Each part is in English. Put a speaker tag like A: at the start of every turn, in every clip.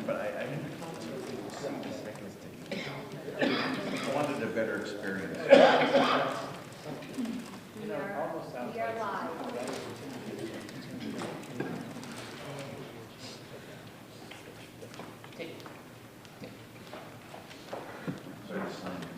A: but I didn't see the seconds taken. I wanted a better experience.
B: We are live.
A: Sorry to sign these.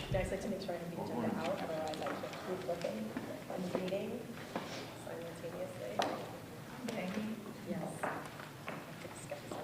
C: I just like to make sure I have the agenda out, otherwise I can't keep looking and reading simultaneously. Okay. Yes. I have to discuss this over.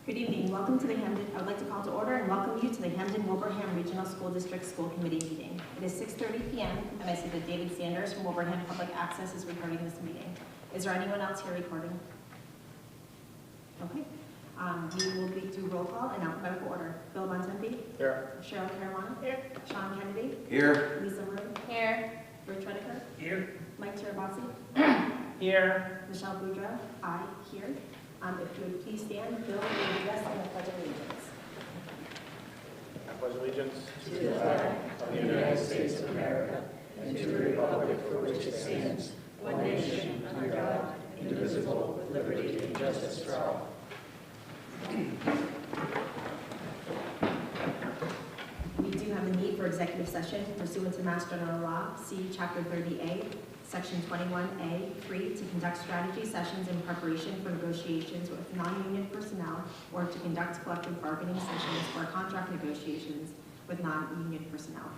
D: Good evening. Welcome to the Hamden. I would like to call to order and welcome you to the Hamden-Wilbraham Regional School District School Committee meeting. It is 6:30 p.m. and I see that David Sanders from Wilbraham Public Access is recording this meeting. Is there anyone else here recording? Okay. We will do roll call in alphabetical order. Bill Bontempi? Here. Cheryl Caruana? Here. Sean Kennedy?
A: Here.
D: Lisa Rue?
C: Here.
D: Rich Rediker?
A: Here.
D: Mike Tirabassi?
E: Here.
D: Michelle Boudreau? Aye. Here. If you would please stand, Bill, will lead us in the Pledge of Allegiance.
E: I pledge allegiance
F: to the flag of the United States of America and to the republic for which it stands, one nation, under God, indivisible, with liberty and justice for all.
D: We do have a need for executive session pursuant to Mass General Law, C, Chapter 30A, Section 21A, 3, to conduct strategy sessions in preparation for negotiations with non-union personnel or to conduct collective bargaining sessions or contract negotiations with non-union personnel.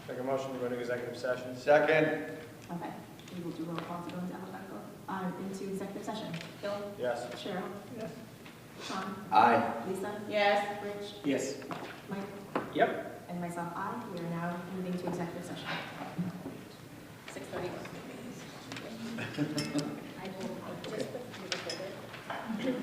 E: Make a motion to go into executive session.
A: Second.
D: Okay, we will do roll call to go into alphabetical, into executive session. Bill?
E: Yes.
D: Cheryl?
E: Yes.
D: Sean?
A: Aye.
D: Lisa?
C: Yes.
D: Rich?
E: Yes.
D: Mike?
E: Yep.
D: And myself, aye. We are now moving to executive session.
C: 6:31. I will just put you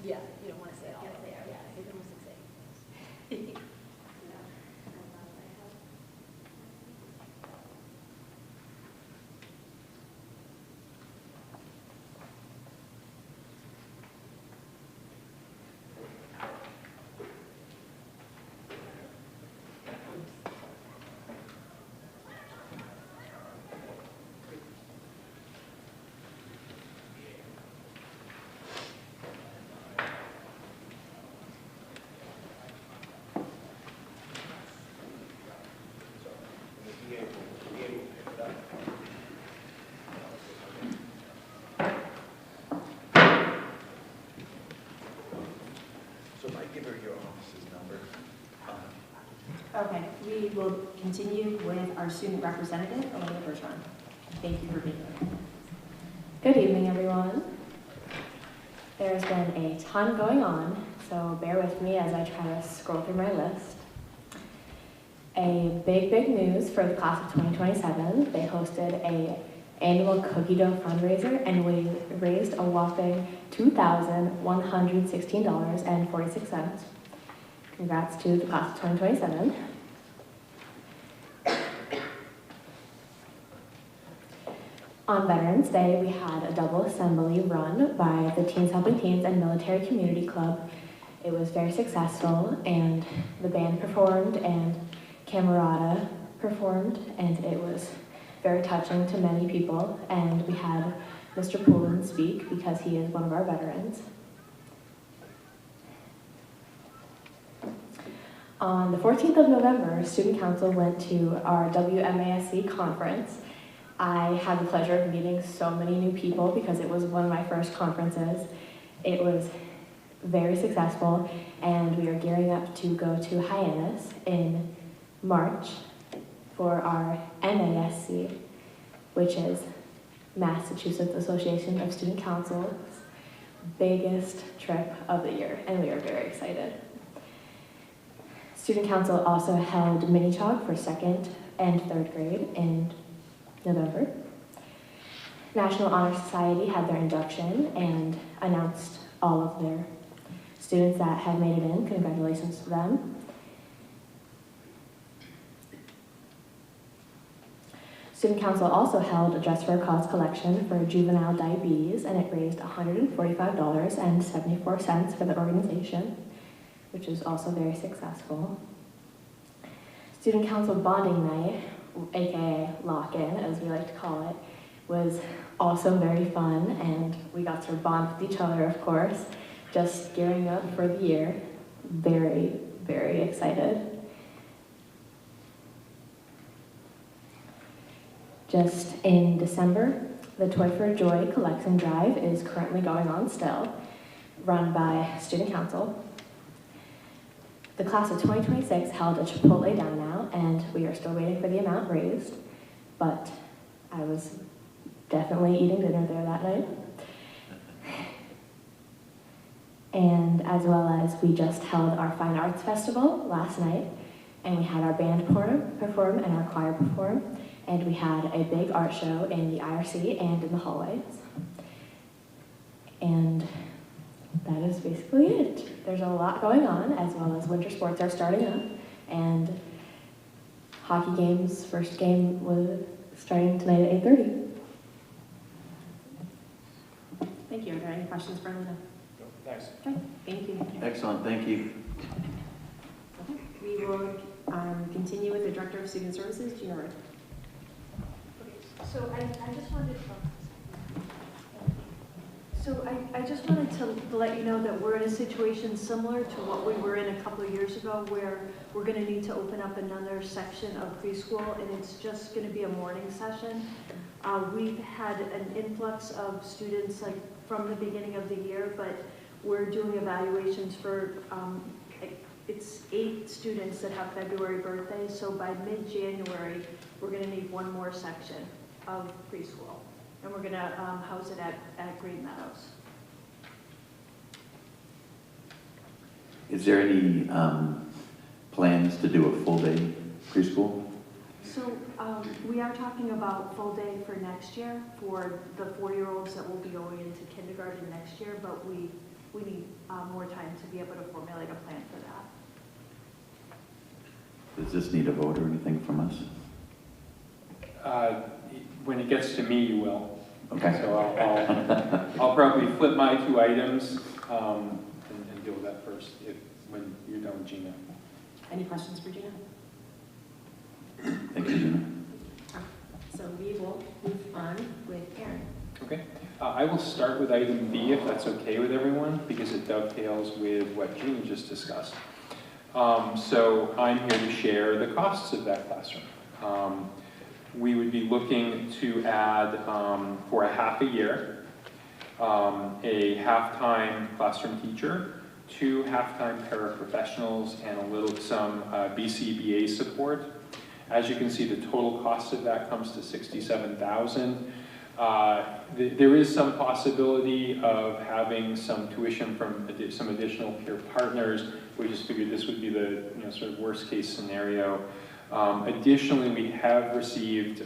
C: Yeah, you don't want to say it all over there. Yeah, you can almost say.
A: So if I give her your office's number,
D: Okay, we will continue with our student representative, Elena Bertrand. Thank you for being here.
G: Good evening, everyone. There's been a ton going on, so bear with me as I try to scroll through my list. A big news for the class of 2027. They hosted a annual cookie dough fundraiser and we raised a whopping $2,116.46. Congrats to the class of 2027. On Veterans Day, we had a double assembly run by the Teens Helping Teens and Military Community Club. It was very successful, and the band performed, and Camerata performed, and it was very touching to many people, and we had Mr. Poulin speak because he is one of our veterans. On the 14th of November, Student Council went to our WMASC conference. I had the pleasure of meeting so many new people because it was one of my first conferences. It was very successful, and we are gearing up to go to Hyannis in March for our MASC, which is Massachusetts Association of Student Council's biggest trip of the year, and we are very excited. Student Council also held mini talk for 2nd and 3rd grade in November. National Honor Society had their induction and announced all of their students that have made it in. Congratulations to them. Student Council also held a Dress for a Cause collection for juvenile diabetes, and it raised $145.74 for the organization, which was also very successful. Student Council Bonding Night, aka lock-in, as we like to call it, was also very fun, and we got to bond with each other, of course, just gearing up for the year. Very excited. Just in December, the Toy for Joy collection drive is currently going on still, run by Student Council. The class of 2026 held a Chipotle down now, and we are still waiting for the amount raised, but I was definitely eating dinner there that night. And as well as we just held our Fine Arts Festival last night, and we had our band perform and our choir perform, and we had a big art show in the IRC and in the hallways. And that is basically it. There's a lot going on, as well as winter sports are starting up, and hockey games, first game was starting tonight at 8:30.
D: Thank you. Are there any questions for Elena?
E: Thanks.
D: Okay, thank you.
A: excellent, thank you.
D: Okay. We will continue with the Director of Student Services, Gina Roy.
B: So I just wanted to let you know that we're in a situation similar to what we were in a couple of years ago, where we're going to need to open up another section of preschool, and it's just going to be a morning session. We've had an influx of students like from the beginning of the year, but we're doing evaluations for, it's 8 students that have February birthdays, so by mid-January, we're going to need one more section of preschool, and we're going to house it at Green Meadows.
H: Is there any plans to do a full day preschool?
B: So we are talking about full day for next year for the 4-year-olds that will be going into kindergarten next year, but we we need more time to be able to formulate a plan for that.
H: Does this need a vote or anything from us?
I: When it gets to me, you will.
H: Okay.
I: So I'll probably flip my 2 items and deal with that first when you're done with Gina.
D: Any questions for Gina?
H: Thank you, Gina.
D: So we will move on with Aaron.
I: Okay. I will start with item B, if that's okay with everyone, because it dovetails with what Gina just discussed. So I'm here to share the costs of that classroom. We would be looking to add, for a half a year, a half-time classroom teacher, 2 half-time paraprofessionals, and some BCBA support. As you can see, the total cost of that comes to $67,000. There is some possibility of having some tuition from some additional peer partners. We just figured this would be the sort of worst case scenario. Additionally, we have received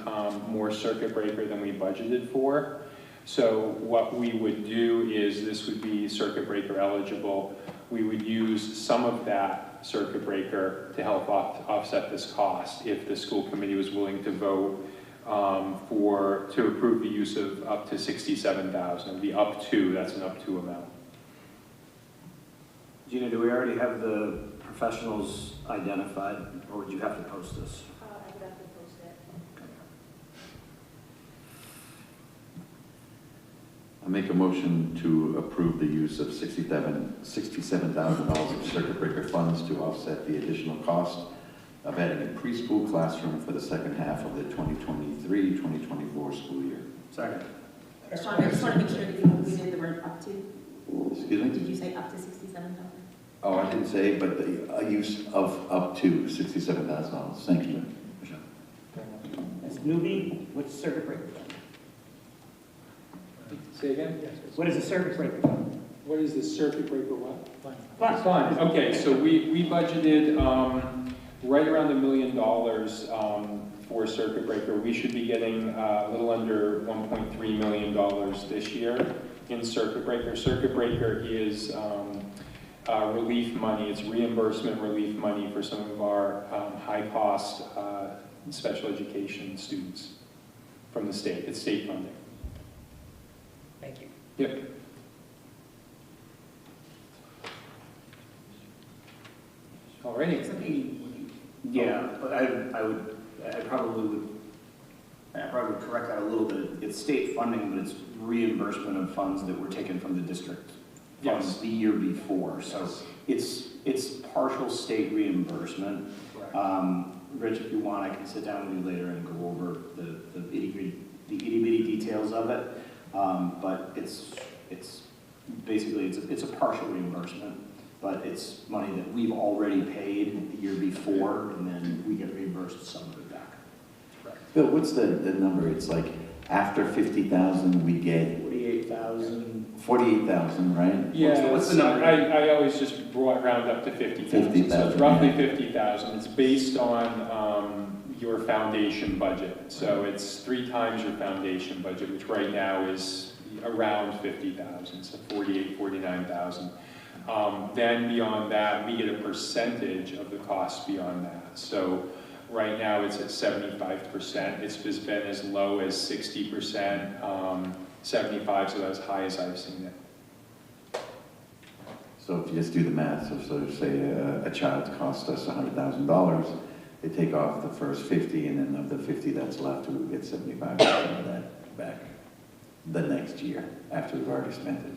I: more circuit breaker than we budgeted for. So what we would do is this would be circuit breaker eligible. We would use some of that circuit breaker to help offset this cost if the school committee was willing to vote to approve the use of up to $67,000. It would be up to, that's an up to amount.
F: Gina, do we already have the professionals identified, or would you have to post this?
B: I would have to post it.
H: I make a motion to approve the use of $67,000 of circuit breaker funds to offset the additional cost of adding a preschool classroom for the second half of the 2023-2024 school year.
F: Second.
D: Sean, I just want to make sure that you included the word up to.
H: Excuse me?
D: Did you say up to 67,000?
H: Oh, I didn't say, but a use of up to $67,000. Thank you.
F: That's newbie, what's circuit breaker?
I: Say again?
F: What is a circuit breaker?
I: What is the circuit breaker what?
F: Fund.
I: Okay, so we budgeted right around $1 million for circuit breaker. We should be getting a little under $1.3 million this year in circuit breaker. Circuit breaker is relief money. It's reimbursement relief money for some of our high-cost special education students from the state. It's state funding.
F: Thank you.
I: Yep. Alrighty.
F: Yeah, but I probably would correct that a little bit. It's state funding, but it's reimbursement of funds that were taken from the district funds
I: Yes.
F: the year before. So it's partial state reimbursement. Rich, if you want, I can sit down with you later and go over the itty bitty details of it. But it's basically it's a partial reimbursement. But it's money that we've already paid the year before, and then we get reimbursed some of it back.
H: Bill, what's the number? It's like after 50,000 we get
F: 48,000.
H: 48,000, right?
I: Yeah,
F: What's the number?
I: I always just round up to 50,000. So it's roughly 50,000. It's based on your foundation budget. So it's 3 times your foundation budget, which right now is around 50,000, so 48, 49,000. Then beyond that, we get a percentage of the cost beyond that. So right now it's at 75%. It's been as low as 60%, 75, so as high as I've seen it.
H: So if you just do the math, so say a child costs us $100,000, they take off the first 50, and then of the 50 that's left, we would get 75% of that back the next year after we've already spent it.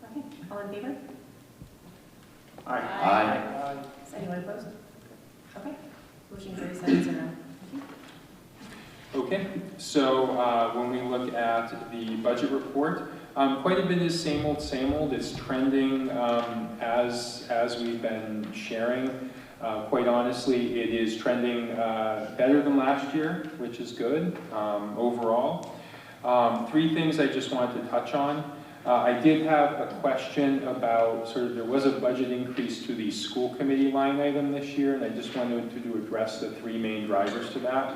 D: Okay, all in favor?
H: Aye.
D: Is anyone opposed? Okay, motion carries 7-0.
I: Okay, so when we look at the budget report, quite a bit is same old, same old. It's trending as we've been sharing. Quite honestly, it is trending better than last year, which is good overall. 3 things I just wanted to touch on. I did have a question about there was a budget increase to the school committee line item this year, and I just wanted to address the 3 main drivers to that.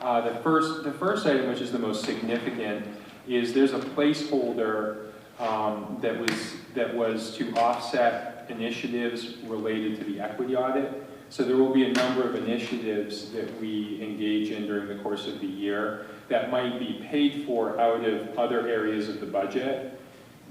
I: The first item, which is the most significant, is there's a placeholder that was to offset initiatives related to the equity audit. So there will be a number of initiatives that we engage in during the course of the year that might be paid for out of other areas of the budget,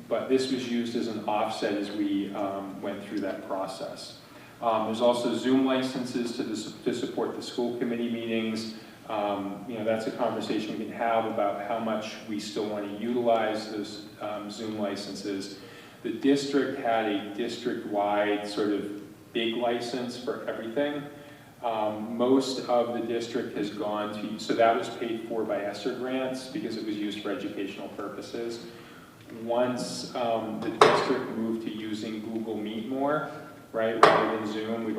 I: but this was used as an offset as we went through that process. There's also Zoom licenses to support the school committee meetings. That's a conversation we can have about how much we still want to utilize those Zoom licenses. The district had a district-wide sort of big license for everything. Most of the district has gone to, so that was paid for by ESSER grants because it was used for educational purposes. Once the district moved to using Google Meet more, right, rather than Zoom, we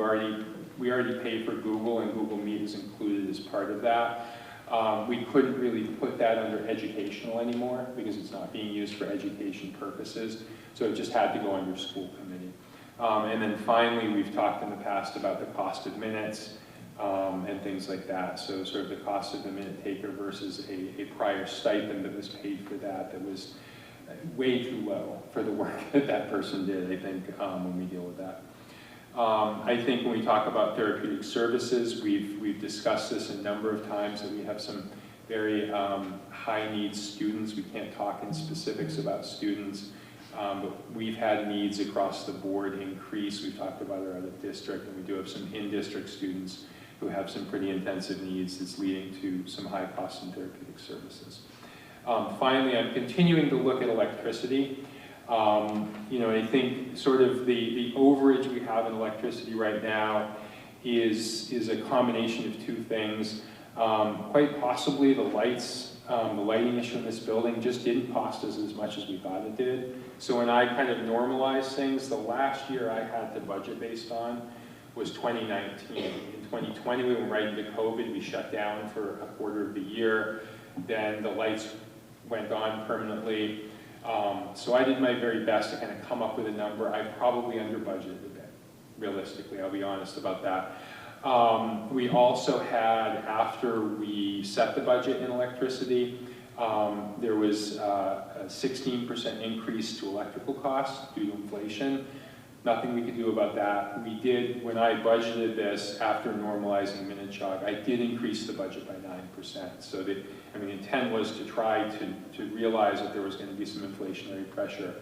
I: already paid for Google, and Google Meet is included as part of that. We couldn't really put that under educational anymore because it's not being used for education purposes, so it just had to go under school committee. And then finally, we've talked in the past about the cost of minutes and things like that. So sort of the cost of the minute taker versus a prior stipend that was paid for that was way too low for the work that that person did, I think, when we deal with that. I think when we talk about therapeutic services, we've discussed this a number of times that we have some very high needs students. We can't talk in specifics about students, but we've had needs across the board increase. We've talked about our other district, and we do have some in-district students who have some pretty intensive needs that's leading to some high costs in therapeutic services. Finally, I'm continuing to look at electricity. I think sort of the overage we have in electricity right now is a combination of two things. Quite possibly the lighting issue in this building just didn't cost us as much as we thought it did. So when I kind of normalize things, the last year I had to budget based on was 2019. In 2020, we went right into COVID. We shut down for a quarter of the year. Then the lights went on permanently. So I did my very best to kind of come up with a number. I probably under budgeted a bit, realistically, I'll be honest about that. We also had, after we set the budget in electricity, there was a 16% increase to electrical costs due to inflation. Nothing we could do about that. We did, when I budgeted this after normalizing minute jog, I did increase the budget by 9%. So the intent was to try to realize that there was going to be some inflationary pressure,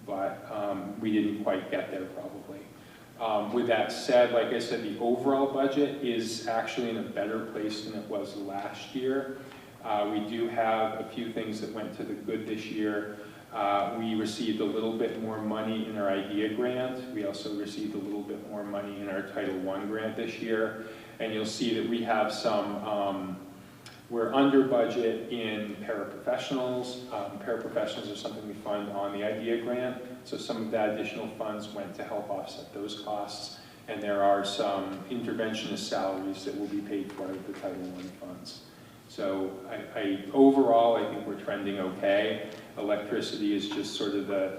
I: but we didn't quite get there probably. With that said, like I said, the overall budget is actually in a better place than it was last year. We do have a few things that went to the good this year. We received a little bit more money in our IDEA grant. We also received a little bit more money in our Title I grant this year. And you'll see that we have some, we're under budget in paraprofessionals. Paraprofessionals are something we fund on the IDEA grant. So some of that additional funds went to help offset those costs. And there are some interventionist salaries that will be paid for out of the Title I funds. So overall, I think we're trending okay. Electricity is just sort of the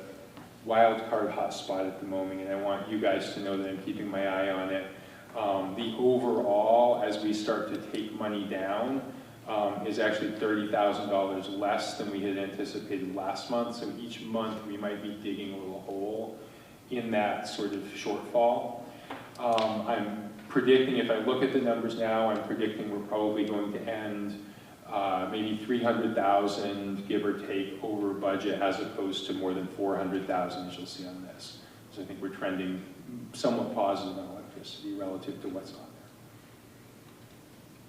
I: wild card hotspot at the moment, and I want you guys to know that I'm keeping my eye on it. The overall, as we start to take money down, is actually $30,000 less than we had anticipated last month. So each month we might be digging a little hole in that sort of shortfall. I'm predicting, if I look at the numbers now, I'm predicting we're probably going to end maybe 300,000, give or take, over budget, as opposed to more than 400,000, as you'll see on this. So I think we're trending somewhat positive on electricity relative to what's on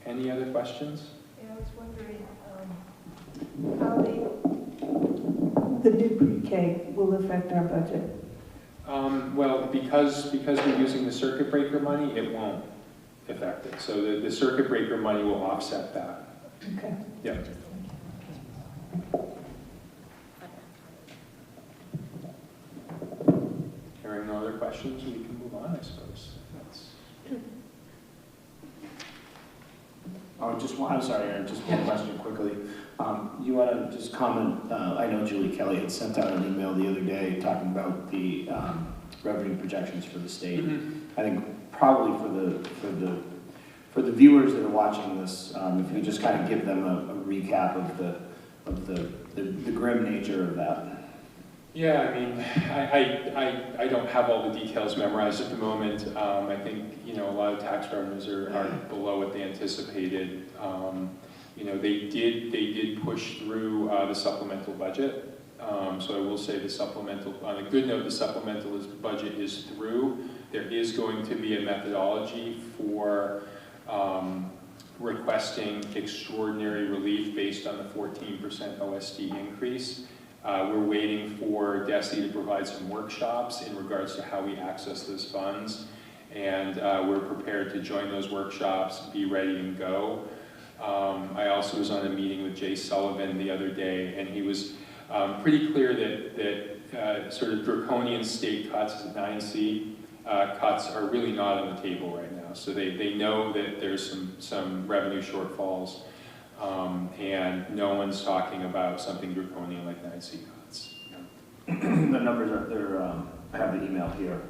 I: there. Any other questions?
J: Yeah, I was wondering how the new pre-K will affect our budget.
I: Well, because we're using the circuit breaker money, it won't affect it. So the circuit breaker money will offset that.
J: Okay.
I: Yeah. Hearing no other questions, we can move on, I suppose.
F: I'm sorry, Aaron, just one question quickly. You want to just comment, I know Julie Kelly had sent out an email the other day talking about the revenue projections for the state. I think probably for the viewers that are watching this, if you just kind of give them a recap of the grim nature of that.
I: Yeah, I mean, I don't have all the details memorized at the moment. I think, you know, a lot of tax revenues are below what they anticipated. You know, they did push through the supplemental budget. So I will say the supplemental, on a good note, the supplemental budget is through. There is going to be a methodology for requesting extraordinary relief based on the 14% OSD increase. We're waiting for DESE to provide some workshops in regards to how we access those funds, and we're prepared to join those workshops, be ready and go. I also was on a meeting with Jay Sullivan the other day, and he was pretty clear that sort of draconian state cuts, 9C cuts, are really not on the table right now. So they know that there's some revenue shortfalls. And no one's talking about something draconian like 9C cuts.
F: The numbers are there. I have the email here.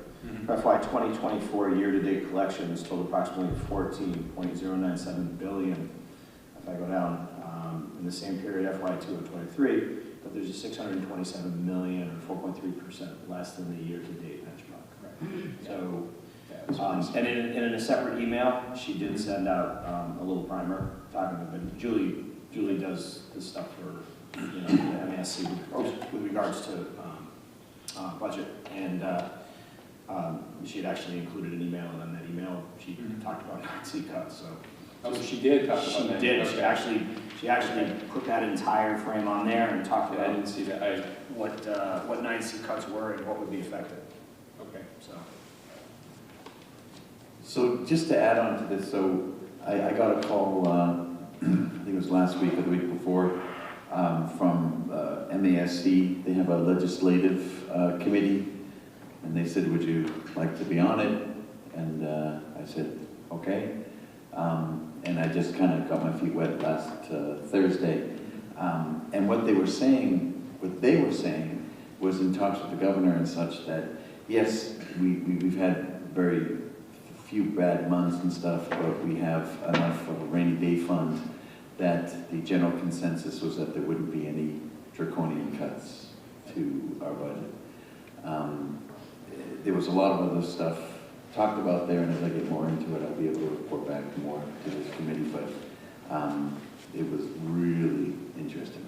F: FY 2024 year-to-date collections total approximately 14.097 billion. If I go down in the same period, FY 2023, but there's a 627 million or 4.3% less than the year-to-date benchmark.
I: Right.
F: So. And in a separate email, she did send out a little primer talking about Julie does this stuff for, you know, the MASC with regards to budget, and she had actually included an email, and in that email she talked about 9C cuts. So
I: oh, she did talk about that.
F: She did.
I: Okay.
F: She actually put that entire frame on there and talked about
I: I didn't see that.
F: what 9C cuts were and what would be affected.
I: Okay.
H: So just to add on to this, so I got a call, I think it was last week or the week before, from MASC. They have a legislative committee, and they said, would you like to be on it? And I said, okay. And I just kind of got my feet wet last Thursday. And what they were saying was in talks with the governor and such that, yes, we've had very few bad months and stuff, but we have enough of a rainy day fund that the general consensus was that there wouldn't be any draconian cuts to our budget. There was a lot of other stuff talked about there, and as I get more into it, I'll be able to report back more to this committee, but it was really interesting.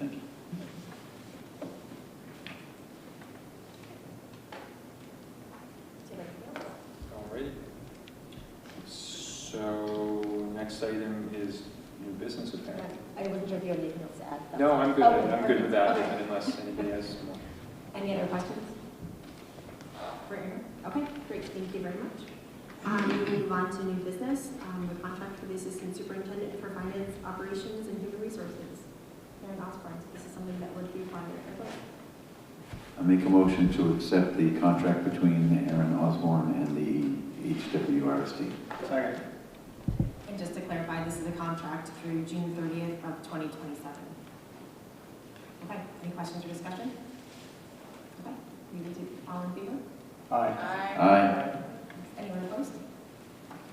H: Thank you.
I: Alrighty. So next item is new business apparently.
D: I wasn't sure if you had anything else to add.
I: No, I'm good.
D: Okay.
I: I'm good with that,
D: Okay.
I: unless anybody has more.
D: Any other questions? For Aaron? Okay, great, thank you very much. We move on to new business, the contract for the Assistant Superintendent for Finance, Operations, and Human Resources. Aaron Osborne, so this is something that would be required for both.
H: I make a motion to accept the contract between Aaron Osborne and the HWRSD.
E: Second.
D: And just to clarify, this is a contract through June 30th of 2027. Okay, any questions or discussion? Okay, we will do all in favor?
F: Aye.
H: Aye.
D: Anyone opposed?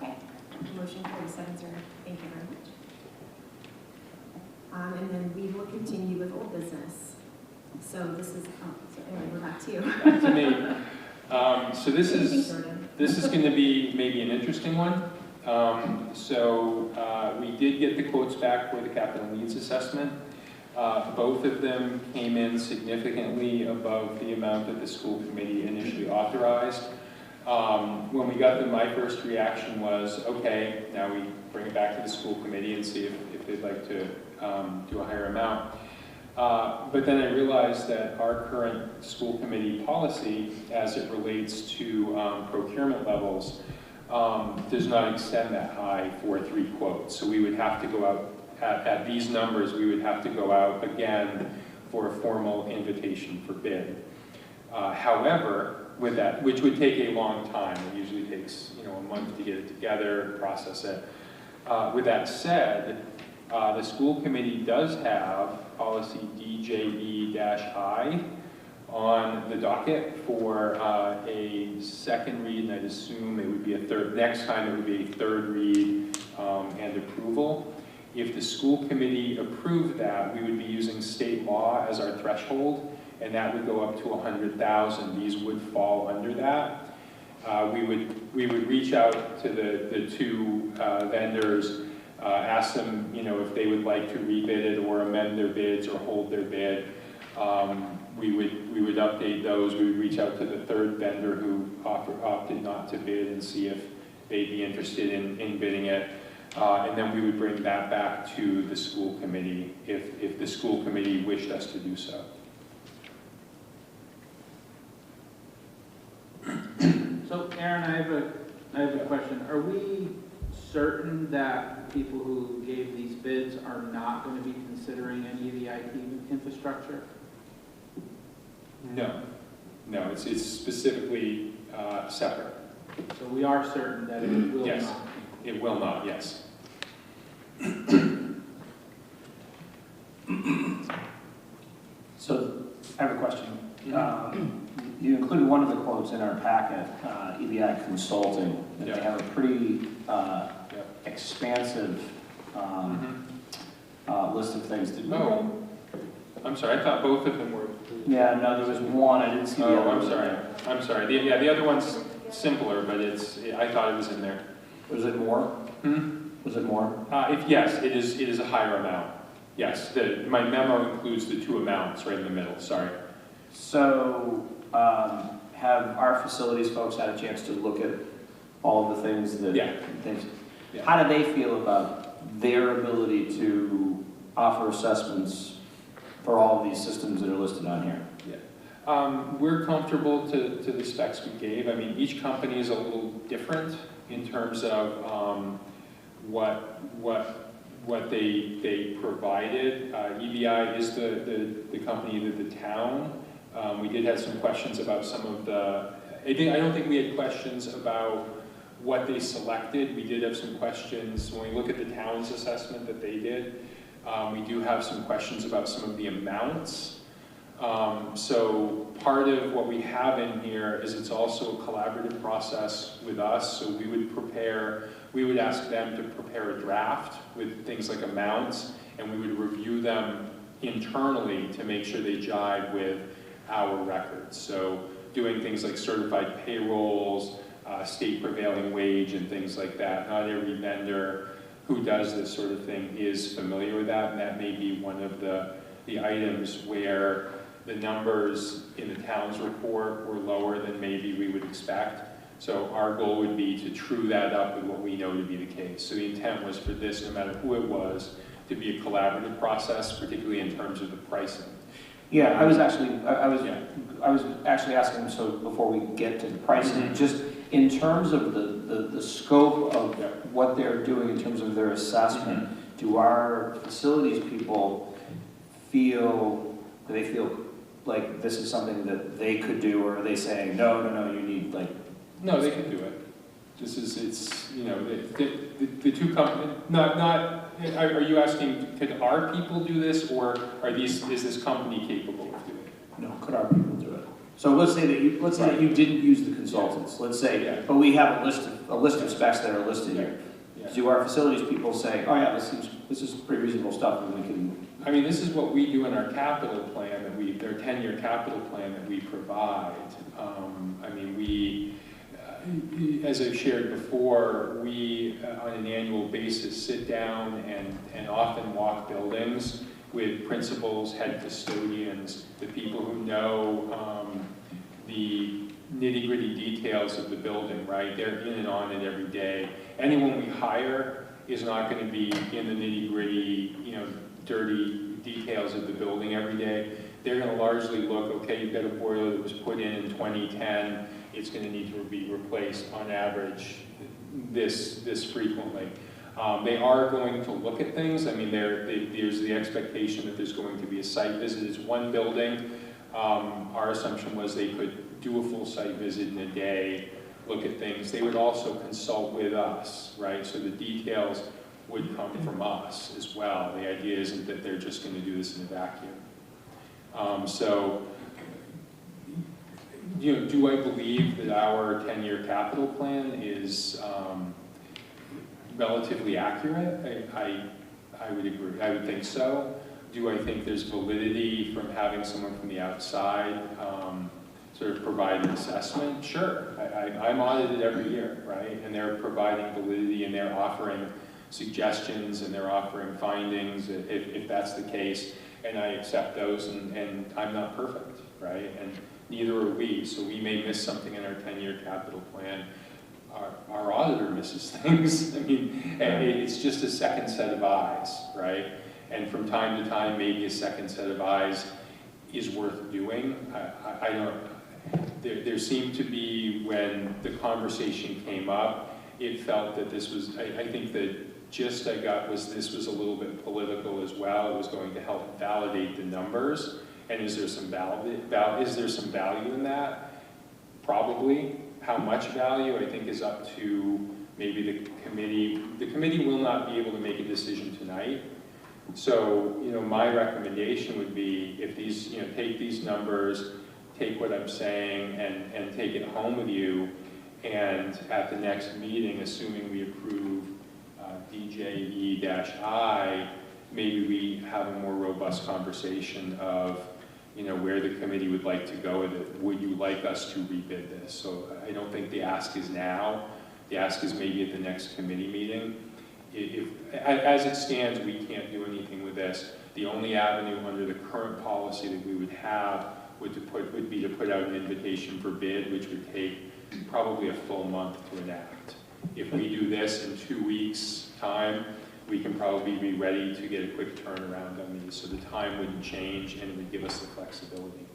D: Okay, motion carries 7-0. Thank you very much. And then we will continue with old business. So this is, so Aaron, we're back to you.
I: Back to me. So this is going to be maybe an interesting one. We did get the quotes back for the capital needs assessment. Both of them came in significantly above the amount that the school committee initially authorized. When we got them, my first reaction was, okay, now we bring it back to the school committee and see if they'd like to do a higher amount. But then I realized that our current school committee policy, as it relates to procurement levels, does not extend that high for 3 quotes. So we would have to go out, at these numbers, we would have to go out again for a formal invitation for bid. However, with that, which would take a long time, it usually takes a month to get it together, process it. With that said, the school committee does have policy DJE-I on the docket for a second read, and I'd assume it would be a third, next time it would be a third read and approval. If the school committee approved that, we would be using state law as our threshold, and that would go up to 100,000. These would fall under that. We would reach out to the two vendors, ask them, if they would like to rebid it or amend their bids or hold their bid. We would update those. We would reach out to the third vendor who opted not to bid and see if they'd be interested in bidding it. And then we would bring that back to the school committee if the school committee wished us to do so.
K: So, Aaron, I have a question. Are we certain that people who gave these bids are not going to be considering any of the IT infrastructure?
I: No, it's specifically separate.
K: So we are certain that it will
I: Yes.
K: not.
I: It will not, yes.
F: So I have a question. You included one of the quotes in our packet, EBI Consulting, that they have a pretty expansive list of things to do.
I: Oh, I'm sorry, I thought both of them were.
F: Yeah, no, there was one, I didn't see the other.
I: Oh, I'm sorry. The other one's simpler, but I thought it was in there.
F: Was it more? Was it more?
I: Yes, it is a higher amount. Yes, my memo includes the two amounts right in the middle, sorry.
F: So, have our facilities folks had a chance to look at all the things that...
I: Yeah.
F: Things?
I: Yeah.
F: How do they feel about their ability to offer assessments for all of these systems that are listed on here?
I: Yeah. We're comfortable to the specs we gave. I mean, each company is a little different in terms of what they provided. EBI is the company that the town. We did have some questions about some of the, I don't think we had questions about what they selected. We did have some questions when we look at the town's assessment that they did. We do have some questions about some of the amounts. So part of what we have in here is it's also a collaborative process with us. So we would ask them to prepare a draft with things like amounts, and we would review them internally to make sure they jive with our records. So doing things like certified payrolls, state prevailing wage and things like that. Not every vendor who does this sort of thing is familiar with that, and that may be one of the items where the numbers in the town's report were lower than maybe we would expect. So our goal would be to true that up with what we know to be the case. So the intent was for this, no matter who it was, to be a collaborative process, particularly in terms of the pricing.
F: Yeah, I was actually asking, so before we get to the pricing, just in terms of the scope of what they're doing in terms of their assessment, do our facilities people feel like this is something that they could do, or are they saying, no, you need like...
I: No, they can do it. The two companies, are you asking, could our people do this, or is this company capable of doing it?
F: No, could our people do it? So let's say that you didn't use the consultants, let's say, but we have a list of specs that are listed here. Yeah. Do our facilities people say, oh yeah, this is pretty reasonable stuff, and we can...
I: I mean, this is what we do in our capital plan, their 10-year capital plan that we provide. I mean, we, as I've shared before, we, on an annual basis, sit down and often walk buildings with principals, head custodians, the people who know the nitty-gritty details of the building, right? They're in and on it every day. Anyone we hire is not going to be in the nitty-gritty, dirty details of the building every day. They're going to largely look, okay, you've got a boiler that was put in 2010. It's going to need to be replaced on average this frequently. They are going to look at things. I mean, there's the expectation that there's going to be a site visit. It's one building. Our assumption was they could do a full site visit in a day, look at things. They would also consult with us, right? So the details would come from us as well. The idea isn't that they're just going to do this in a vacuum. Do I believe that our 10-year capital plan is relatively accurate? I would agree. I would think so. do I think there's validity from having someone from the outside sort of provide an assessment? Sure, I'm audited every year, right? And they're providing validity and they're offering suggestions and they're offering findings if that's the case. And I accept those, and I'm not perfect, right? And neither are we, so we may miss something in our 10-year capital plan. Our auditor misses things. I mean, it's just a second set of eyes, right? And from time to time, maybe a second set of eyes is worth doing. I don't, there seemed to be, when the conversation came up, it felt that this was, I think the gist I got was this was a little bit political as well. It was going to help validate the numbers. And is there some value in that? Probably. How much value, I think, is up to maybe the committee. The committee will not be able to make a decision tonight. So, my recommendation would be, if these, take these numbers, take what I'm saying, and take it home with you, and at the next meeting, assuming we approve DJE-I, maybe we have a more robust conversation of, where the committee would like to go with it. Would you like us to rebid this? So I don't think the ask is now. The ask is maybe at the next committee meeting. As it stands, we can't do anything with this. The only avenue under the current policy that we would have would be to put out an invitation for bid, which would take probably a full month to enact. If we do this in 2 weeks' time, we can probably be ready to get a quick turnaround on these, so the time wouldn't change and it would give us the flexibility.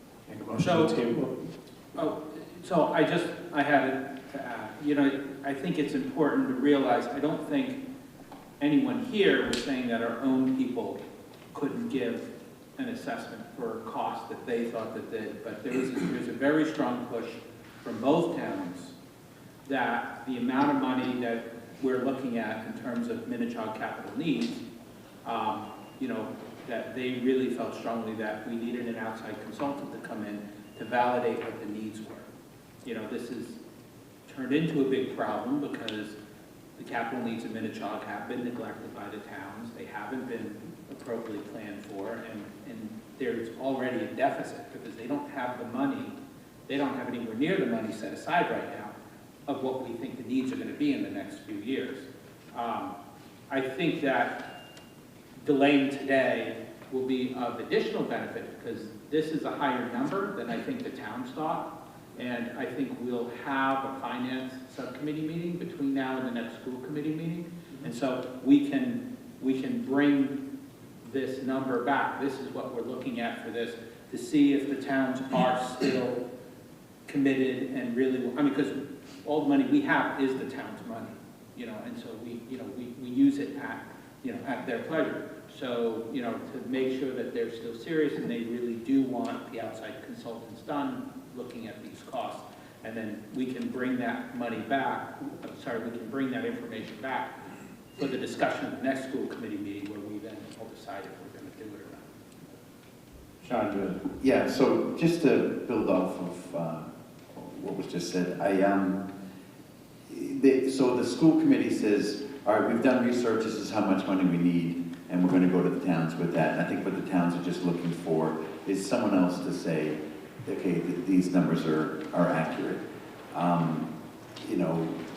K: So I had to add, I think it's important to realize, I don't think anyone here was saying that our own people couldn't give an assessment for costs that they thought that they, but there's a very strong push from both towns that the amount of money that we're looking at in terms of Minnehaha capital needs, that they really felt strongly that we needed an outside consultant to come in to validate what the needs were. This has turned into a big problem because the capital needs of Minnehaha have been neglected by the towns. They haven't been appropriately planned for, and there's already a deficit because they don't have the money. They don't have anywhere near the money set aside right now of what we think the needs are going to be in the next few years. I think that delaying today will be of additional benefit because this is a higher number than I think the towns thought, and I think we'll have a finance subcommittee meeting between now and the next school committee meeting, and so we can bring this number back. This is what we're looking at for this, to see if the towns are still committed and really, because all the money we have is the town's money, and so we use it at their pleasure. So, to make sure that they're still serious and they really do want the outside consultants done looking at these costs, and then we can bring that money back, we can bring that information back for the discussion of the next school committee meeting where we then will decide if we're going to do it or not.
H: Sean, good. Yeah, so just to build off of what was just said, so the school committee says, all right, we've done research, this is how much money we need, and we're going to go to the towns with that. And I think what the towns are just looking for is someone else to say, okay, these numbers are accurate.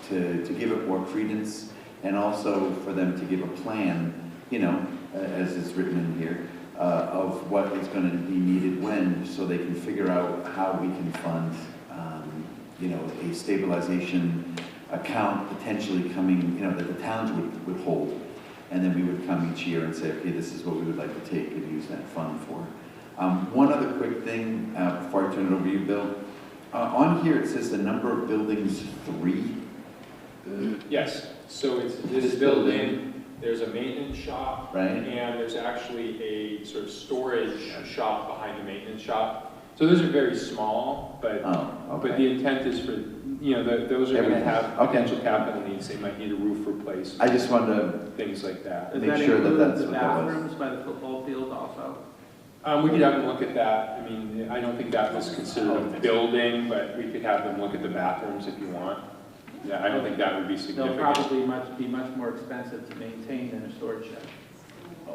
H: To give it more credence, and also for them to give a plan, as is written in here, of what is going to be needed when, so they can figure out how we can fund, a stabilization account potentially coming, that the towns would hold. And then we would come each year and say, okay, this is what we would like to take and use that fund for. One other quick thing before I turn it over to you, Bill. On here it says the number of buildings, 3.
I: Yes, so it's this building, there's a maintenance shop,
H: right,
I: and there's actually a sort of storage shop behind the maintenance shop. So those are very small, but but the intent is for, those are going to have potential capital needs. They might need a roof replacement.
H: I just wanted to
I: things like that.
H: make sure that that's what that was.
K: Bathrooms by the football field also?
I: We could have them look at that. I mean, I don't think that was considered a building, but we could have them look at the bathrooms if you want. Yeah, I don't think that would be significant.
K: They'll probably be much more expensive to maintain than a storage shed.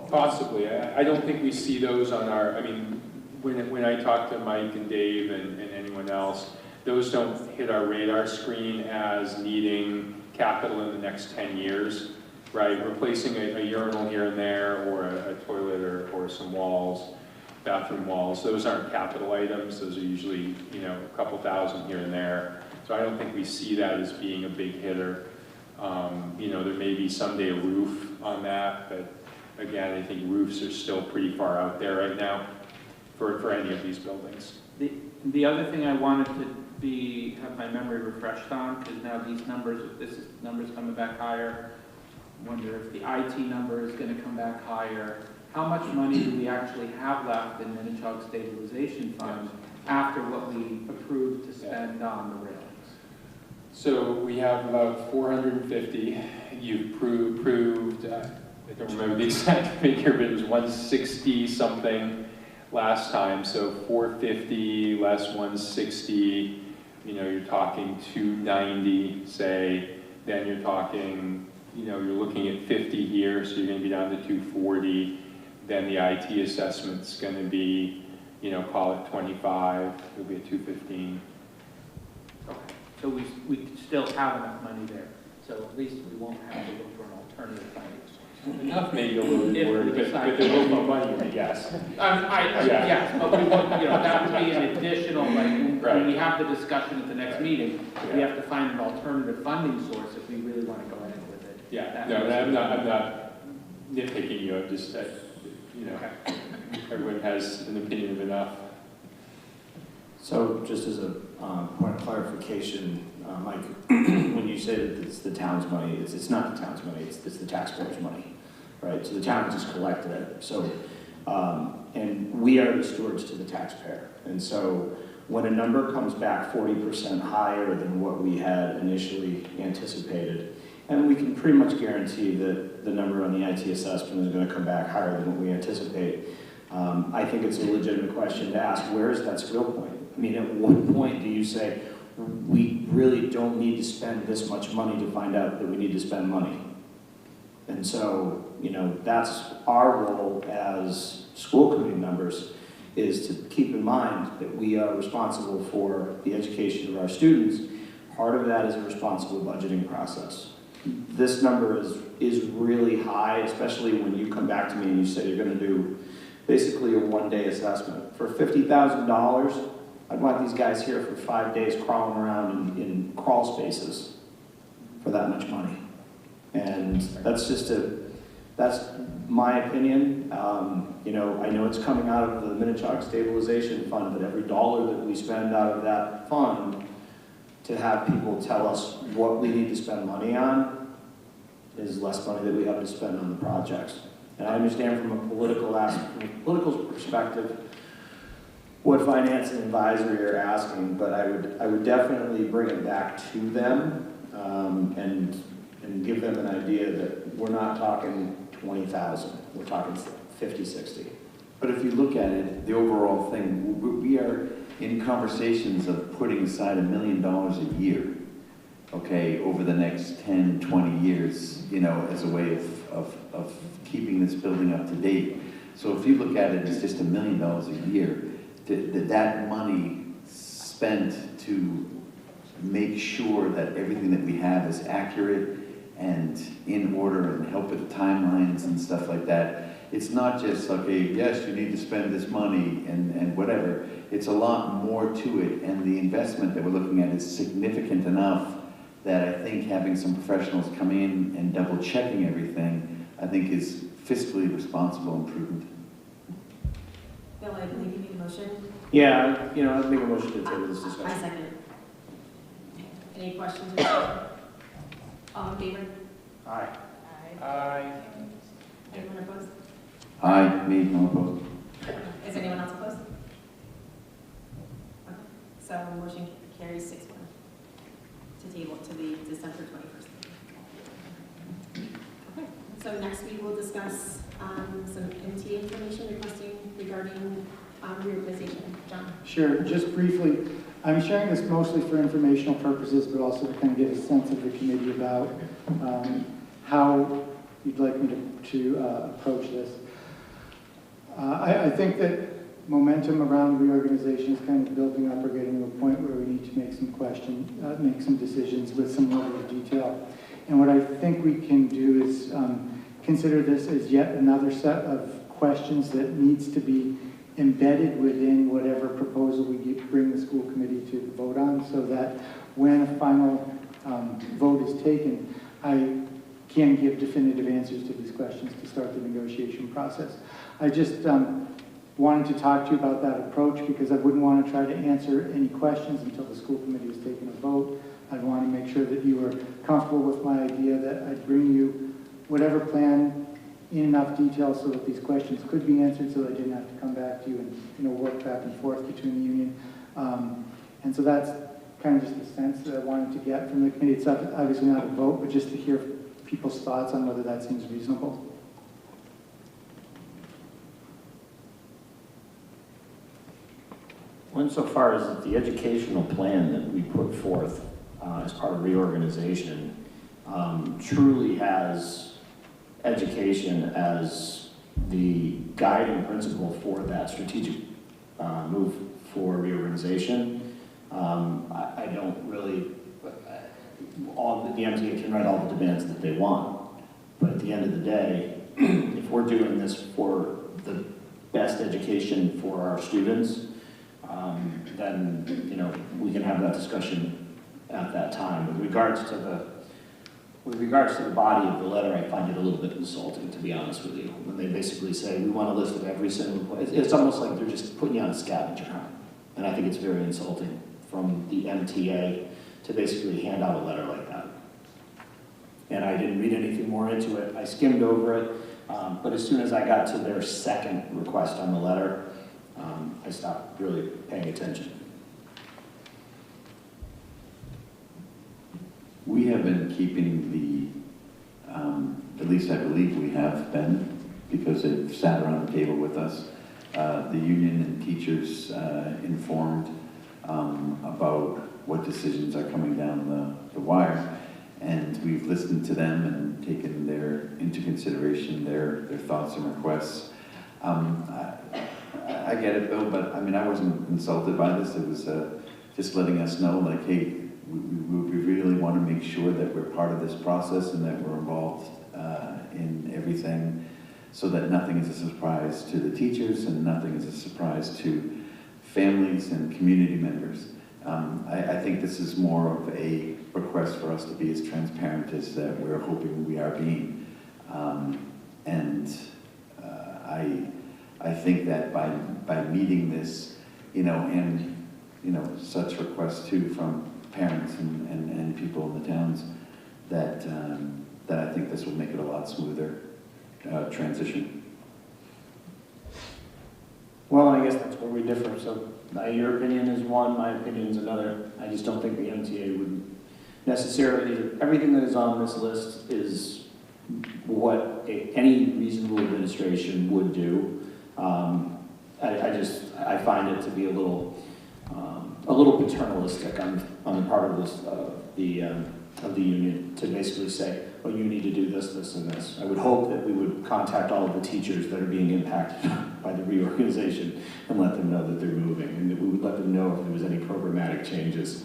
I: Possibly. I don't think we see those on our, I mean, when I talk to Mike and Dave and anyone else, those don't hit our radar screen as needing capital in the next 10 years, right? Replacing a urinal here and there, or a toilet, or some walls, bathroom walls. Those aren't capital items. Those are usually, you know, a couple thousand here and there. So I don't think we see that as being a big hitter. You know, there may be someday a roof on that, but again, I think roofs are still pretty far out there right now for any of these buildings.
K: The other thing I wanted to have my memory refreshed on, because now these numbers, numbers coming back higher, wonder if the IT number is going to come back higher. How much money do we actually have left in Minichog Stabilization Fund after what we approved to spend on the railings?
I: So we have about 450. You've proved, I don't remember the exact figure, but it was 160 something last time. So 450 less 160, you know, you're talking 290, say. Then you're talking, you know, you're looking at 50 here, so you're going to be down to 240. Then the IT assessment's going to be, you know, call it 25. It'll be at 215.
K: Okay. So we still have enough money there. So at least we won't have to look for an alternative funding source.
I: Enough maybe a little
K: If
I: word,
K: we
I: but
K: decide
I: there
K: to-
I: will be money, yes.
K: Yes, but we would, you know, that would be an additional, like, when
I: Right.
K: we have the discussion at the next meeting, we have to find an alternative funding source if we really want to go ahead with it.
I: Yeah,
K: That
I: no,
K: makes
I: I'm
K: sense.
I: not nitpicking you, I'm just, you know, everyone has an opinion of enough.
F: So just as a point of clarification, Mike, when you say that it's the town's money, it's not the town's money, it's the taxpayers' money, right? So the town just collected it. So, and we are the stewards to the taxpayer. And so when a number comes back 40% higher than what we had initially anticipated, and we can pretty much guarantee that the number on the IT assessment is going to come back higher than what we anticipate, I think it's a legitimate question to ask, where is that scale point? I mean, at what point do you say, we really don't need to spend this much money to find out that we need to spend money? And so, you know, that's our role as school committee members, is to keep in mind that we are responsible for the education of our students. Part of that is a responsible budgeting process. This number is really high, especially when you come back to me and you say you're going to do basically a one-day assessment. For $50,000, I'd want these guys here for 5 days crawling around in crawl spaces for that much money. And that's that's my opinion. You know, I know it's coming out of the Minichog Stabilization Fund, but every dollar that we spend out of that fund to have people tell us what we need to spend money on is less money that we have to spend on the projects. And I understand from a political perspective what finance and advisory are asking, but I would definitely bring it back to them and give them an idea that we're not talking 20,000, we're talking 50, 60.
H: But if you look at it, the overall thing, we are in conversations of putting aside $1 million a year, okay, over the next 10, 20 years, you know, as a way of keeping this building up to date. So if you look at it as just $1 million a year, that money spent to make sure that everything that we have is accurate and in order and help with timelines and stuff like that. It's not just, okay, yes, you need to spend this money and whatever. It's a lot more to it, and the investment that we're looking at is significant enough that I think having some professionals come in and double checking everything, I think is fiscally responsible and prudent.
D: Bill, I believe you made a motion.
F: Yeah, you know, I'd make a motion to table this
D: I
F: discussion.
D: second it. Any questions or discussion? All in favor?
F: Aye.
E: Aye.
D: Anyone opposed?
H: Aye, me, no opposed.
D: Is anyone else opposed? Okay. So motion carries 6-1 to table to the December 21st. Okay. So next we will discuss some MT information requesting regarding reorganization. John?
L: Sure, just briefly, I'm sharing this mostly for informational purposes, but also to kind of get a sense of the committee about how you'd like me to approach this. I think that momentum around reorganization is kind of building up. We're getting to a point where we need to make some decisions with some level of detail. And what I think we can do is consider this as yet another set of questions that needs to be embedded within whatever proposal we bring the school committee to vote on, so that when a final vote is taken, I can give definitive answers to these questions to start the negotiation process. I just wanted to talk to you about that approach because I wouldn't want to try to answer any questions until the school committee has taken a vote. I'd want to make sure that you were comfortable with my idea that I'd bring you whatever plan in enough detail so that these questions could be answered, so that I didn't have to come back to you and work back and forth between the union. And so that's kind of just the sense that I wanted to get from the committee. It's obviously not a vote, but just to hear people's thoughts on whether that seems reasonable.
F: Well, insofar as the educational plan that we put forth as part of reorganization truly has education as the guiding principle for that strategic move for reorganization. I don't really, the MTA can write all the demands that they want, but at the end of the day, if we're doing this for the best education for our students, then we can have that discussion at that time. With regards to the body of the letter, I find it a little bit insulting, to be honest with you. When they basically say, we want a list of every single, it's almost like they're just putting you on a scavenger hunt. And I think it's very insulting from the MTA to basically hand out a letter like that. And I didn't read anything more into it. I skimmed over it, but as soon as I got to their second request on the letter, I stopped really paying attention.
H: We have been keeping at least I believe we have been, because they've sat around the table with us, the union and teachers informed about what decisions are coming down the wire. And we've listened to them and taken into consideration their thoughts and requests. I get it, Bill, but I mean, I wasn't insulted by this. It was just letting us know, like, hey, we really want to make sure that we're part of this process and that we're involved in everything, so that nothing is a surprise to the teachers and nothing is a surprise to families and community members. I think this is more of a request for us to be as transparent as that we're hoping we are being. I think that by meeting this, and such requests too from parents and people in the towns, that I think this will make it a lot smoother transition.
F: Well, I guess that's where we differ. So your opinion is one, my opinion is another. I just don't think the MTA would necessarily, everything that is on this list is what any reasonable administration would do. I find it to be a little paternalistic on the part of the union to basically say, well, you need to do this, this, and this. I would hope that we would contact all of the teachers that are being impacted by the reorganization and let them know that they're moving, and that we would let them know if there was any programmatic changes.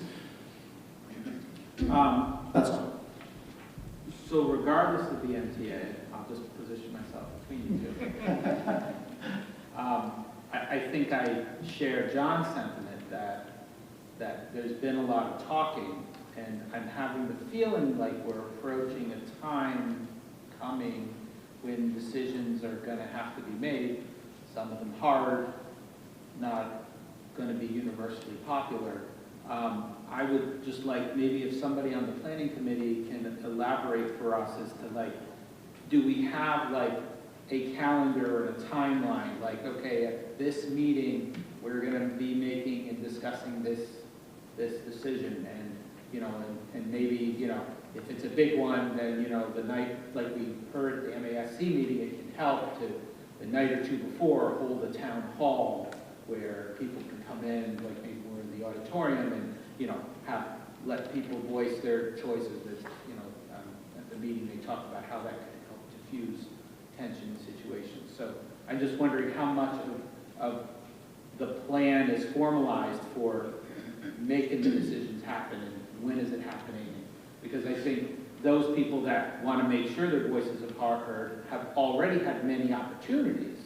F: That's all.
K: So regardless of the MTA, I'll just position myself between you two. I think I share John's sentiment that there's been a lot of talking, and I'm having the feeling like we're approaching a time coming when decisions are going to have to be made, some of them hard, not going to be universally popular. I would just like maybe if somebody on the planning committee can elaborate for us as to do we have a calendar or a timeline, okay, at this meeting we're going to be making and discussing this decision, and and maybe if it's a big one, then the night, like we heard at the MASC meeting, it can help to the night or two before hold a town hall where people can come in, like maybe we're in the auditorium, and let people voice their choices. At the meeting they talked about how that could help diffuse tension situations. So I'm just wondering how much of the plan is formalized for making the decisions happen, and when is it happening? Because I think those people that want to make sure their voices are heard have already had many opportunities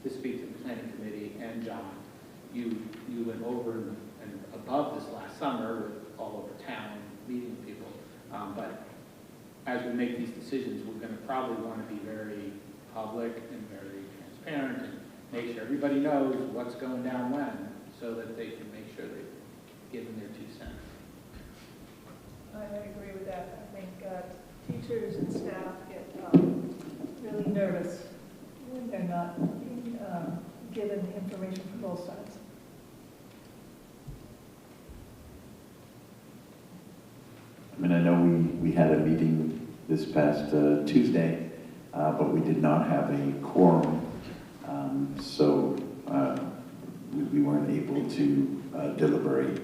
K: to speak to the planning committee. And John, you went over and above this last summer with all over town meeting people. But as we make these decisions, we're going to probably want to be very public and very transparent and make sure everybody knows what's going down when, so that they can make sure they've given their 2 cents.
B: I agree with that. I think teachers and staff get really nervous when they're not given information from both sides.
H: I mean, I know we had a meeting this past Tuesday, but we did not have a quorum, so we weren't able to deliberate.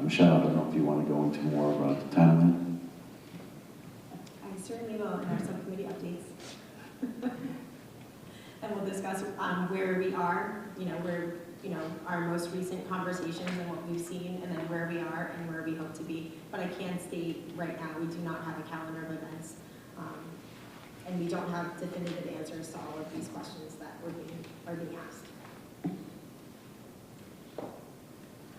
H: Michelle, I don't know if you want to go into more about the timeline.
D: I certainly will in our subcommittee updates. And we'll discuss where we are, where, our most recent conversations and what we've seen, and then where we are and where we hope to be. But I can state right now, we do not have a calendar of events, and we don't have definitive answers to all of these questions that are being asked.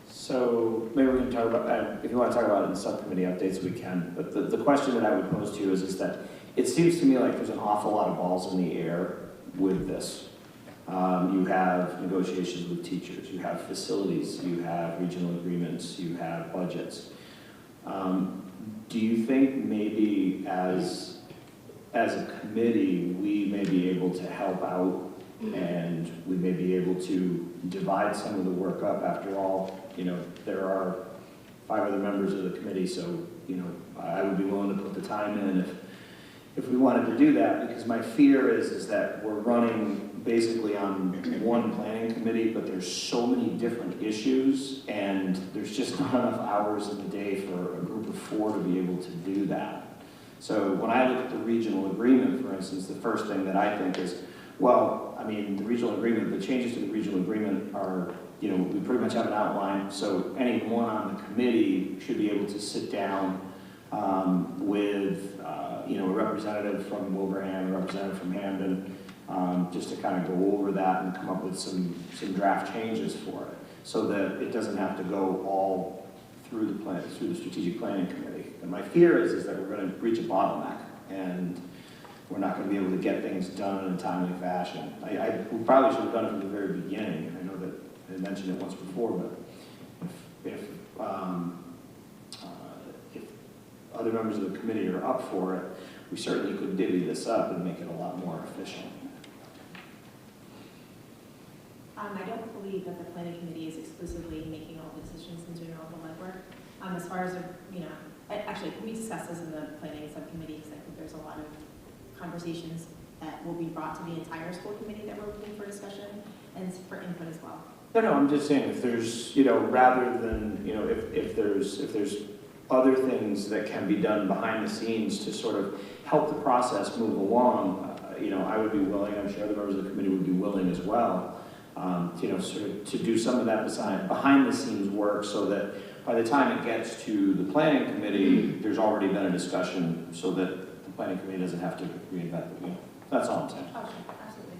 F: So maybe we can talk about, if you want to talk about it in subcommittee updates, we can. But the question that I would pose to you is that it seems to me like there's an awful lot of balls in the air with this. You have negotiations with teachers, you have facilities, you have regional agreements, you have budgets. Do you think maybe as a committee, we may be able to help out and we may be able to divide some of the work up? After all, there are 5 other members of the committee, so, I would be willing to put the time in if we wanted to do that, because my fear is that we're running basically on one planning committee, but there's so many different issues, and there's just not enough hours in the day for a group of 4 to be able to do that. So when I look at the regional agreement, for instance, the first thing that I think is, well, I mean, the regional agreement, the changes to the regional agreement are, we pretty much have an outline, so anyone on the committee should be able to sit down with, a representative from Wilbraham, a representative from Hamden, just to kind of go over that and come up with some draft changes for it, so that it doesn't have to go all through the strategic planning committee. And my fear is that we're going to reach a bottleneck, and we're not going to be able to get things done in a timely fashion. We probably should have done it from the very beginning. I know that I mentioned it once before, but if other members of the committee are up for it, we certainly could divvy this up and make it a lot more efficient.
D: I don't believe that the planning committee is exclusively making all the decisions and doing all the legwork. As far as, actually, we discussed this in the planning subcommittee, because I think there's a lot of conversations that will be brought to the entire school committee that we're looking for discussion and for input as well.
F: No, I'm just saying, if there's, rather than, if there's other things that can be done behind the scenes to sort of help the process move along, I would be willing, I'm sure other members of the committee would be willing as well, sort of to do some of that behind the scenes work, so that by the time it gets to the planning committee, there's already been a discussion, so that the planning committee doesn't have to reinvent the wheel. That's all I'm saying.
D: Oh, absolutely.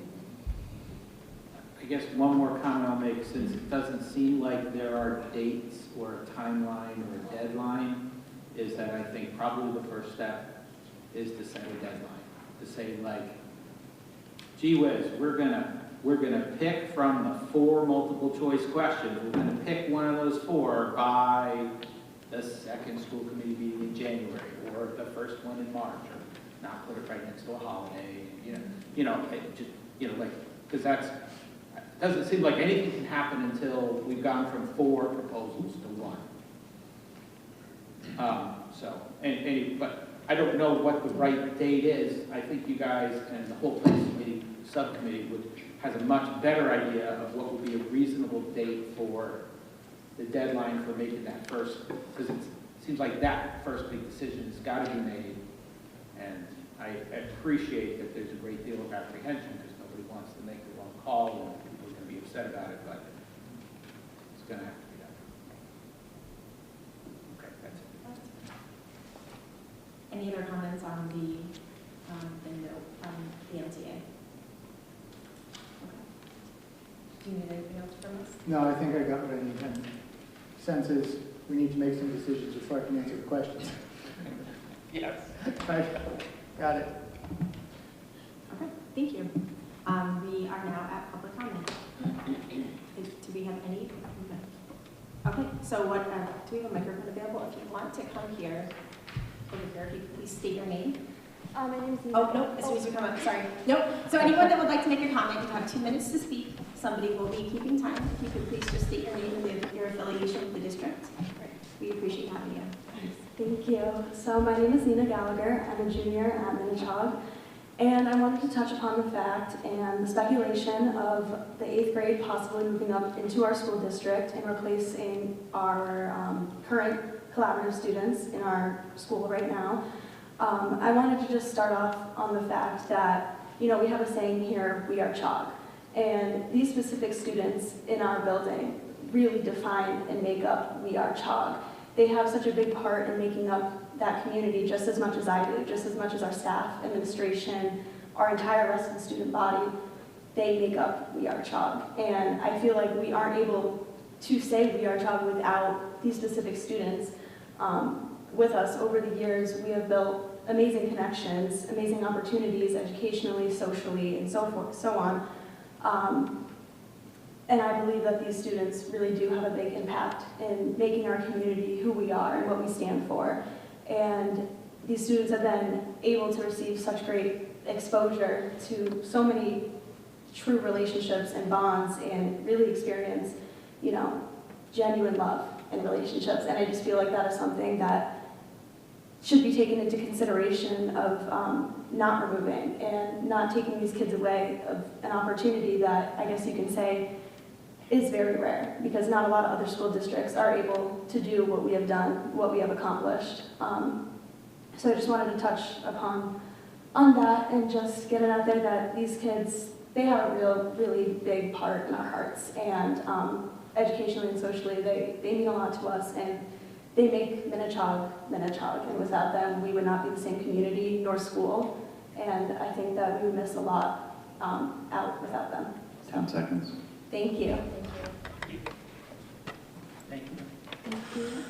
K: I guess one more comment I'll make, since it doesn't seem like there are dates or a timeline or a deadline, is that I think probably the first step is to set a deadline. To say, like, gee whiz, we're gonna pick from the 4 multiple choice questions. We're gonna pick one of those 4 by the second school committee meeting in January, or the first one in March, or not put it right next to a holiday. Because that's. It doesn't seem like anything can happen until we've gone from 4 proposals to 1. But I don't know what the right date is. I think you guys and the whole planning committee subcommittee has a much better idea of what would be a reasonable date for the deadline for making that first, because it seems like that first big decision has got to be made. And I appreciate that there's a great deal of apprehension, because nobody wants wants to make the wrong call, and people are going to be upset about it, but it's going to have to be done. Okay, that's it.
D: Any other comments on the note from the MTA? Okay. Do you need anything else from us?
L: No, I think I got what I need. And sense is we need to make some decisions before I can answer the questions.
K: Yes.
L: Right. Got it.
D: Okay, thank you. We are now at public comment. Do we have any? Okay, so what, do we have a microphone available? If you want to come here, over here, if you could please state your name.
M: My name is Nina.
D: Oh, no, as soon as you come up, sorry. Nope. So anyone that would like to make a comment, you have 2 minutes to speak. Somebody will be keeping time. If you could please just state your name and your affiliation with the district. We appreciate having you.
M: Thank you. So my name is Nina Gallagher. I'm a junior at Minnechaug. And I wanted to touch upon the fact and the speculation of the 8th grade possibly moving up into our school district and replacing our current collaborative students in our school right now. I wanted to just start off on the fact that, you know, we have a saying here, we are CHOG. And these specific students in our building really define and make up we are CHOG. They have such a big part in making up that community just as much as I do, just as much as our staff, administration, our entire rest of the student body. They make up we are CHOG. And I feel like we aren't able to say we are CHOG without these specific students with us. Over the years, we have built amazing connections, amazing opportunities educationally, socially, and so forth, so on. And I believe that these students really do have a big impact in making our community who we are and what we stand for. And these students have been able to receive such great exposure to so many true relationships and bonds and really experience, you know, genuine love and relationships. And I just feel like that is something that should be taken into consideration of not removing and not taking these kids away of an opportunity that I guess you can say is very rare, because not a lot of other school districts are able to do what we have done, what we have accomplished. So I just wanted to touch upon that and just get it out there that these kids, they have a really big part in our hearts, and educationally and socially, they mean a lot to us, and they make Minnechaug, and without them, we would not be the same community nor school, and I think that we would miss a lot out without them.
H: 10 seconds.
M: Thank you.
K: Thank you.
M: Thank you.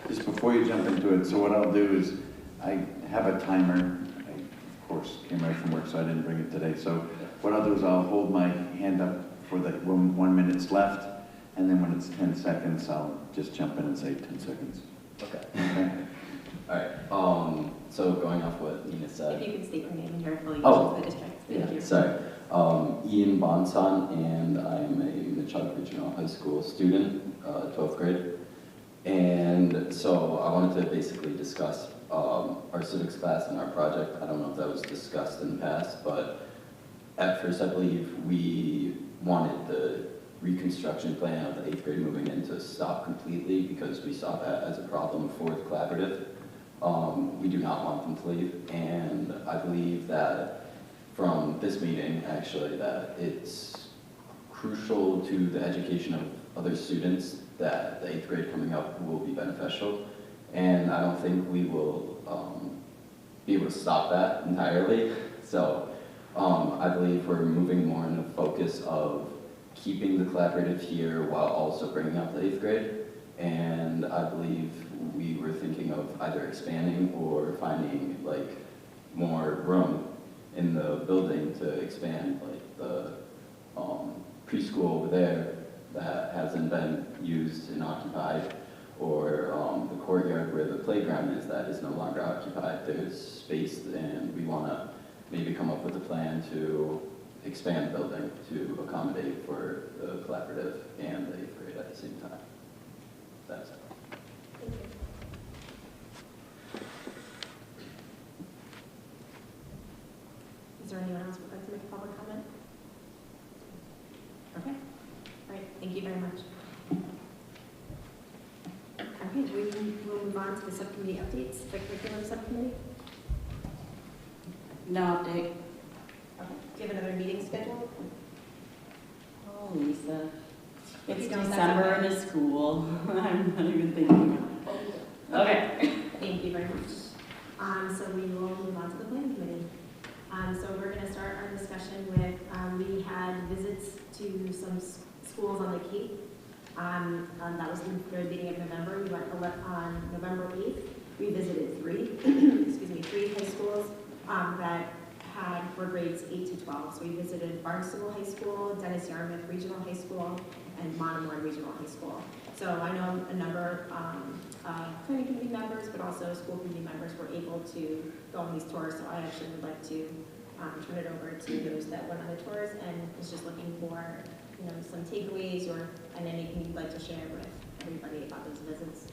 H: Just before you jump into it, so what I'll do is, I have a timer. I, of course, came right from work, so I didn't bring it today. So what I'll do is I'll hold my hand up for the 1 minute's left, and then when it's 10 seconds, I'll just jump in and say 10 seconds.
N: Okay. All right. So going off what Nina said.
D: If you could state your name and your affiliation
N: Oh,
D: with the district. Thank you.
N: Sorry. Ian Bonson, and I'm a Minnechaug Regional High School student, 12th grade. And so I wanted to basically discuss our civics class and our project. I don't know if that was discussed in the past, but at first I believe we wanted the reconstruction plan of the 8th grade moving in to stop completely because we saw that as a problem for the collaborative. We do not want them to leave, and I believe that from this meeting, actually, that it's crucial to the education of other students that the 8th grade coming up will be beneficial, and I don't think we will be able to stop that entirely. So I believe we're moving more in the focus of keeping the collaborative here while also bringing up the 8th grade, and I believe we were thinking of either expanding or finding like more room in the building to expand, like the preschool over there that hasn't been used and occupied, or the courtyard where the playground is that is no longer occupied. There's space, and we want to maybe come up with a plan to expand the building to accommodate for the collaborative and the 8th grade at the same time. That's it.
D: Thank you. Is there anyone else who would like to make a public comment? Okay. All right. Thank you very much. Okay, we'll move on to to the subcommittee updates, the curriculum subcommittee.
O: No update.
D: Okay. Do you have another meeting scheduled?
O: Oh, Lisa.
D: If
O: It's
D: you don't, that's
O: December
D: okay.
O: in a school. I'm not even thinking about it. Okay.
D: Thank you very much. So we will move on to the planning committee. So we're going to start our discussion with, we had visits to some schools on the Cape. That was in the beginning of November. We went on November 8th. We visited three high schools that were grades 8 to 12. So we visited Barnstable High School, Dennis Yarmouth Regional High School, and Monomoy Regional High School. So I know a number of planning committee members, but also school committee members were able to go on these tours. So I actually would like to turn it over to those that went on the tours and was just looking for, some takeaways and anything you'd like to share with everybody about those visits.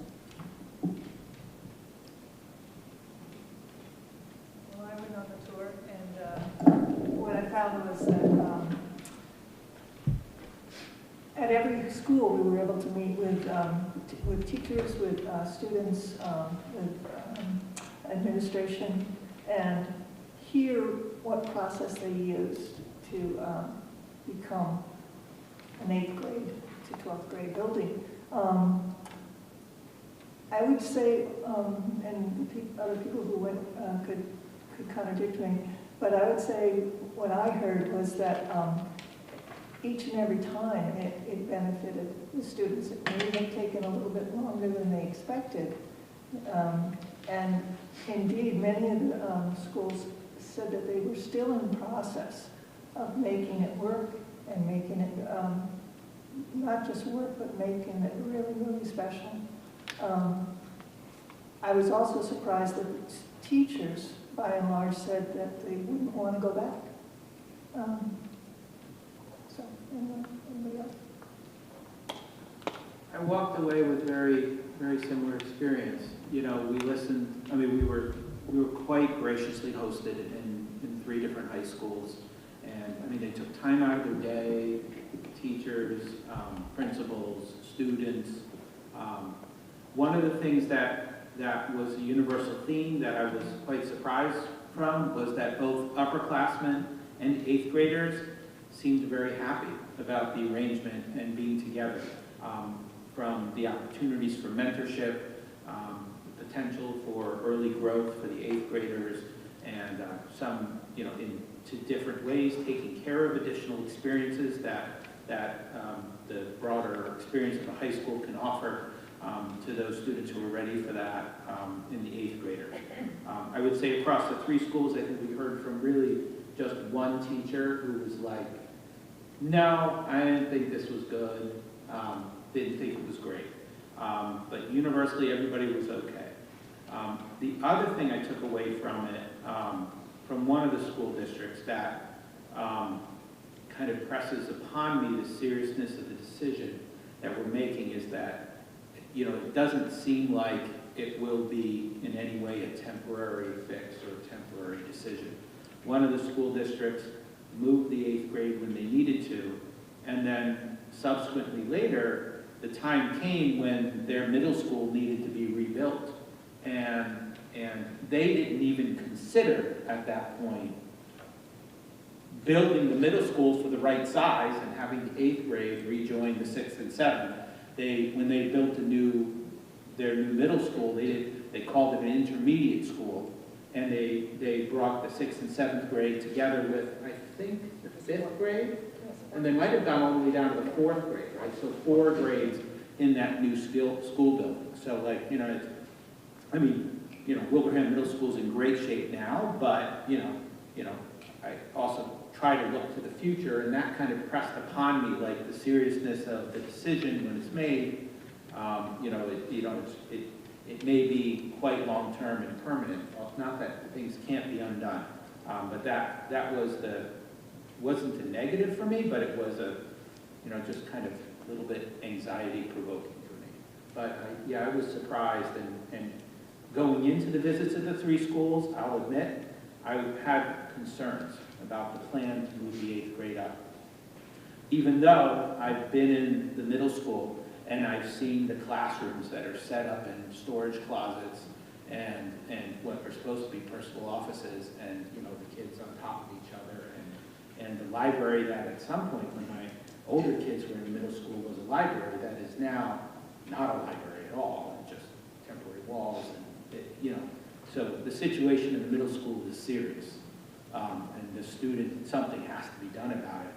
J: Well, I went on the tour, and what I found was that at every school we were able to meet with teachers, with students, with administration, and hear what process they used to become an 8th grade to 12th grade building. I would say, and other people who went could contradict me, but I would say what I heard was that each and every time it benefited the students. It may have taken a little bit longer than they expected. And indeed, many of the schools said that they were still in the process of making it work and making it not just work, but making it really, really special. I was also surprised that the teachers, by and large, said that they wouldn't want to go back. So, anybody else?
K: I walked away with very, very similar experience. We listened, we were quite graciously hosted in 3 different high schools. And they took time out of their day, teachers, principals, students. One of the things that was a universal theme that I was quite surprised from was that both upperclassmen and 8th graders seemed very happy about the arrangement and being together. From the opportunities for mentorship, the potential for early growth for the 8th graders, and some, into different ways, taking care of additional experiences that the broader experience of the high school can offer to those students who are ready for that in the 8th graders. I would say across the 3 schools, I think we heard from really just one teacher who was like, no, I didn't think this was good, didn't think it was great. But universally, everybody was okay. The other thing I took away from it, from one of the school districts that kind of presses upon me the seriousness of the decision that we're making, is that, it doesn't seem like it will be in any way a temporary fix or a temporary decision. One of the school districts moved the 8th grade when they needed to, and then subsequently later, the time came when their middle school needed to be rebuilt. And they didn't even consider at that point building the middle school for the right size and having the 8th grade rejoin the 6th and 7th. When they built their new middle school, they called it an intermediate school, and they brought the 6th and 7th grade together with, I think, the 5th grade, and they might have gone all the way down to the 4th grade, right? So 4 grades in that new school building. So Wilbraham Middle School's in great shape now, but I also try to look to the future, and that kind of pressed upon me, like the seriousness of the decision when it's made. It may be quite long-term and permanent. Well, not that things can't be undone, but that wasn't a negative for me, but it was just kind of a little bit anxiety-provoking for me. But I was surprised, and going into the visits of the 3 schools, I'll admit, I had concerns about the plan to move the 8th grade up. Even though I've been in the middle school And I've seen the classrooms that are set up in storage closets and what are supposed to be personal offices, and, you know, the kids on top of each other. And the library that at some point when my older kids were in middle school was a library that is now not a library at all, just temporary walls. And you know, so the situation in the middle school is serious. And the student, something has to be done about it.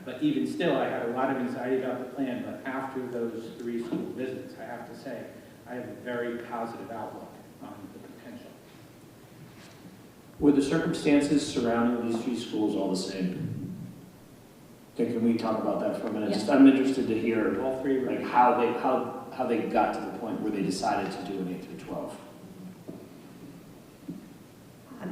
K: But even still, I had a lot of anxiety about the plan, but after those 3 school visits, I have to say, I have a very positive outlook on the potential.
F: Were the circumstances surrounding these 3 schools all the same? Okay, can we talk about that for a minute?
D: Yes.
F: Just, I'm interested to hear
K: All 3 were.
F: like how they got to the point where they decided to do an 8 through 12.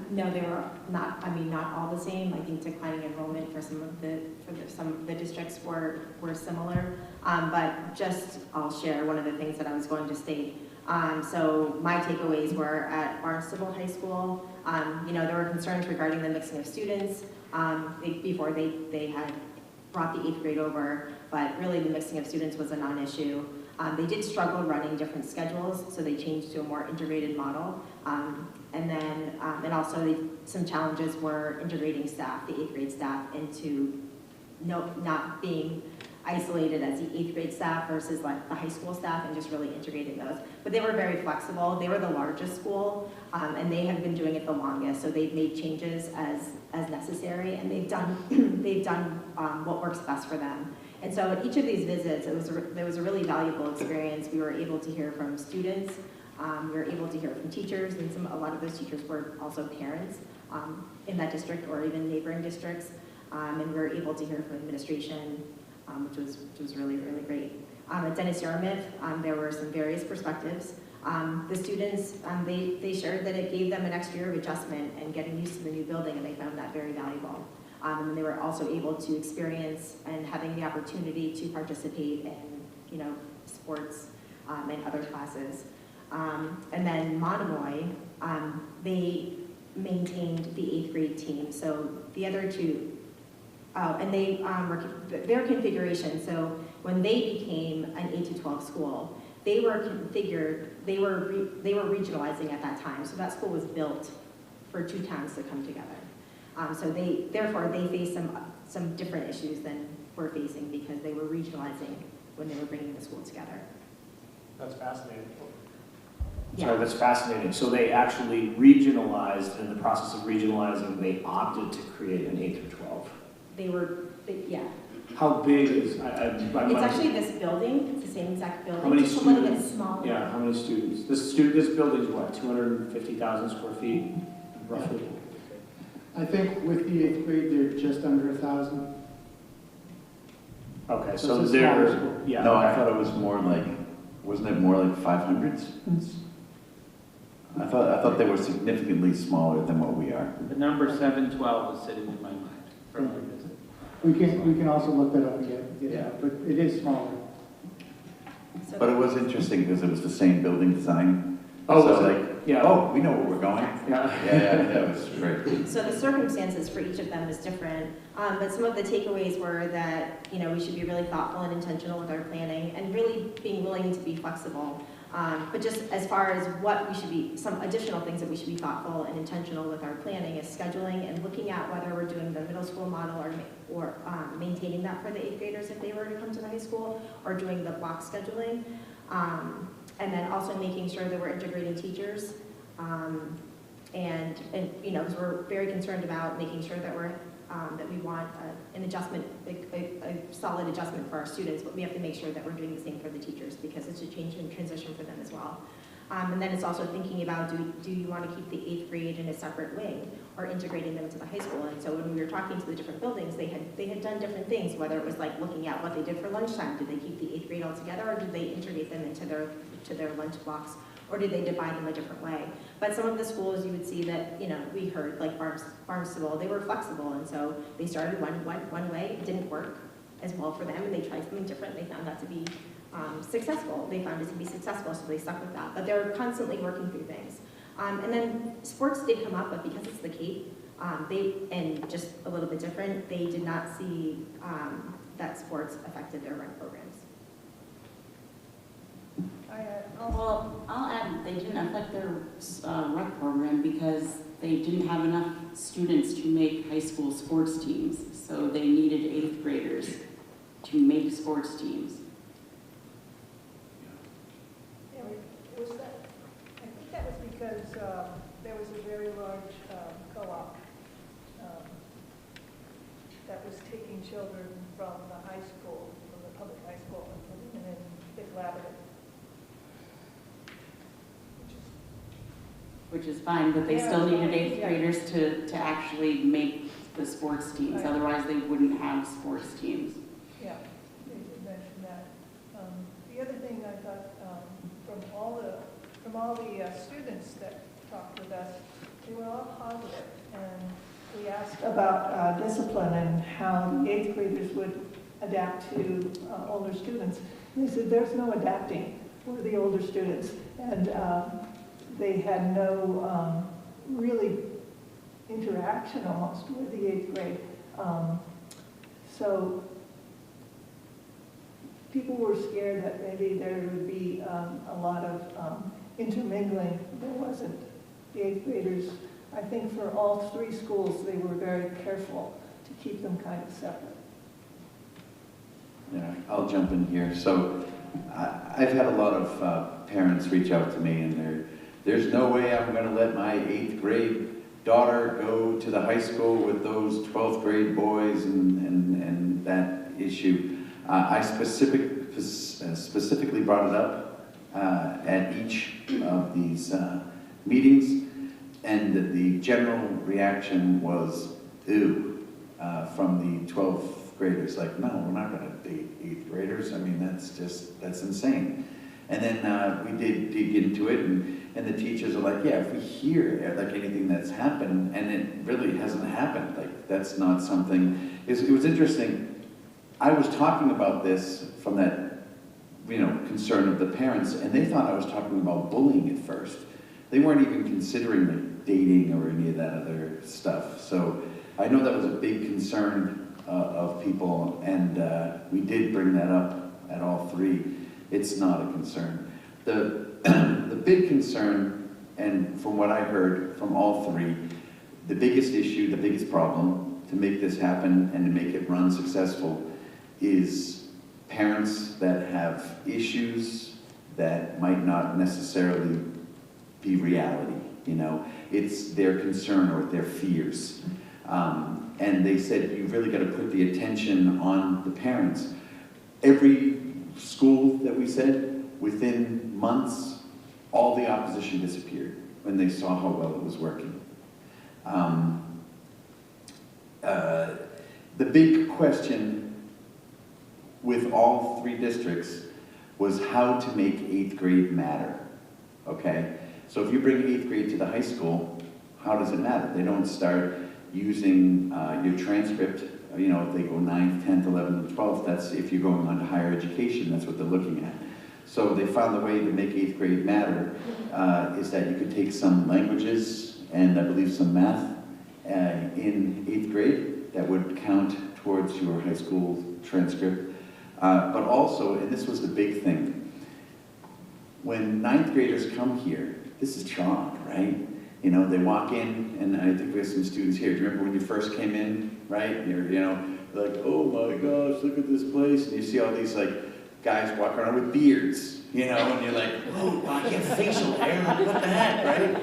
D: No, they were not, I mean, not all the same. I think declining enrollment for some of the districts were similar. But just, I'll share one of the things that I was going to state. So my takeaways were at Barnstable High School, you know, there were concerns regarding the mixing of students before they had brought the 8th grade over, but really the mixing of students was a non-issue. They did struggle running different schedules, so they changed to a more integrated model. And also some challenges were integrating staff, the 8th grade staff, into not being isolated as the 8th grade staff versus like the high school staff, and just really integrating those. But they were very flexible. They were the largest school, and they have been doing it the longest, so they've made changes as necessary, and they've done what works best for them. And so at each of these visits, there was a really valuable experience. We were able to hear from students, we were able to hear from teachers, and a lot of those teachers were also parents in that district or even neighboring districts. And we were able to hear from administration, which was really, really great. At Dennis Yarmouth, there were some various perspectives. The students, they shared that it gave them an extra year of adjustment and getting used to the new building, and they found that very valuable. And they were also able to experience and having the opportunity to participate in, you know, sports and other classes. And then Monomoy, they maintained the 8th grade team. So the other 2, and they their configuration. So when they became an 8 to 12 school, they were configured. They were regionalizing at that time. So that school was built for 2 towns to come together. So therefore they faced some different issues than we're facing because they were regionalizing when they were bringing the school together.
E: That's fascinating.
D: Yeah.
F: Sorry, that's fascinating. So they actually regionalized, and in the process of regionalizing, they opted to create an 8 through 12.
D: Yeah.
F: How big is,
D: It's actually this building, it's the same exact building.
F: How many
D: just a little bit
F: students?
D: smaller.
F: Yeah, how many students? This building's what, 250,000 square feet, roughly?
L: I think with the 8th grade, they're just under 1,000.
F: Okay,
L: So
F: so
L: it's a smaller
F: they're,
L: school.
F: yeah.
H: No, I
F: okay.
H: thought it was more like, wasn't it more like 500s? I thought they were significantly smaller than what we are.
K: The number 712 is sitting in my mind from our visit.
L: We can also look that up and get it out, but it is smaller.
D: So
H: But it was interesting because it was the same building design.
F: Oh,
H: So
F: was it?
H: like,
F: Yeah.
H: oh, we know where we're going.
F: Yeah.
H: Yeah, it was great.
D: So the circumstances for each of them is different, but some of the takeaways were that, you know, we should be really thoughtful and intentional with our planning and really being willing to be flexible. But just as far as what we should be, some additional things that we should be thoughtful and intentional with our planning is scheduling and looking at whether we're doing the middle school model or maintaining that for the 8th graders if they were to come to the high school, or doing the block scheduling. And then also making sure that we're integrating teachers. And you know, because we're very concerned about making sure that that we want an adjustment, a solid adjustment for our students, but we have to make sure that we're doing the same for the teachers because it's a change and transition for them as well. And then it's also thinking about, do you want to keep the 8th grade in a separate wing or integrating them to the high school? And so when we were talking to the different buildings, they had done different things, whether it was like looking at what they did for lunchtime. Did they keep the 8th grade all together, or did they integrate them into their lunch blocks, or did they divide them a different way? But some of the schools you would see that, you know, we heard like Barnstable, they were flexible, and so they started one way. It didn't work as well for them, and they tried something different. They found that to be successful. They found it to be successful, so they stuck with that. But they're constantly working through things. And then sports did come up, but because it's the Cape, and just a little bit different, they did not see that sports affected their rec programs.
O: Well, I'll add, they didn't affect their rec program because they didn't have enough students to make high school sports teams. So they needed 8th graders to make sports teams.
J: Yeah, was that, I think that was because there was a very large co-op that was taking children from the high school, from the public high school, and putting them in the collaborative.
O: Which is fine, but they
J: Yeah,
O: still needed
J: fine,
O: 8th
J: yeah.
O: graders to actually make the sports teams.
J: Right.
O: Otherwise, they wouldn't have sports teams.
J: Yeah, they did mention that. The other thing I thought, from all the students that talked with us, they were all positive, and we asked about discipline and how the 8th graders would adapt to older students. They said there's no adapting for the older students, and they had no really interaction almost with the 8th grade. So people were scared that maybe there would be a lot of intermingling. There wasn't. The 8th graders, I think for all 3 schools, they were very careful to keep them kind of separate.
H: Yeah, I'll jump in here. So I've had a lot of parents reach out to me, and there's no way I'm going to let my 8th grade daughter go to the high school with those 12th grade boys and that issue. I specifically brought it up at each of these meetings, and the general reaction was, ew, from the 12th graders, like, no, we're not going to date 8th graders. I mean, that's insane. And then we did dig into it, and the teachers are like, yeah, if we hear like anything that's happened, and it really hasn't happened, like that's not something. It was interesting. I was talking about this from that, concern of the parents, and they thought I was talking about bullying at first. They weren't even considering like dating or any of that other stuff. So I know that was a big concern of people, and we did bring that up at all 3. It's not a concern. The big concern, and from what I heard from all 3, the biggest issue, the biggest problem to make this happen and to make it run successful is parents that have issues that might not necessarily be reality, It's their concern or their fears. And they said, you've really got to put the attention on the parents. Every school that we said, within months, all the opposition disappeared when they saw how well it was working. The big question with all 3 districts was how to make 8th grade matter, okay? So if you bring 8th grade to the high school, how does it matter? They don't start using your transcript. If they go 9th, 10th, 11th, and 12th, that's if you're going on to higher education, that's what they're looking at. So they found the way to make 8th grade matter is that you could take some languages and I believe some math in 8th grade that would count towards your high school transcript. But also, and this was the big thing, when 9th graders come here, this is chalk, right? They walk in, and I think we have some students here. Do you remember when you first came in, right? You're, like, oh my gosh, look at this place. And you see all these, like, guys walking around with beards, and you're like, oh, I get facial hair, what the heck, right?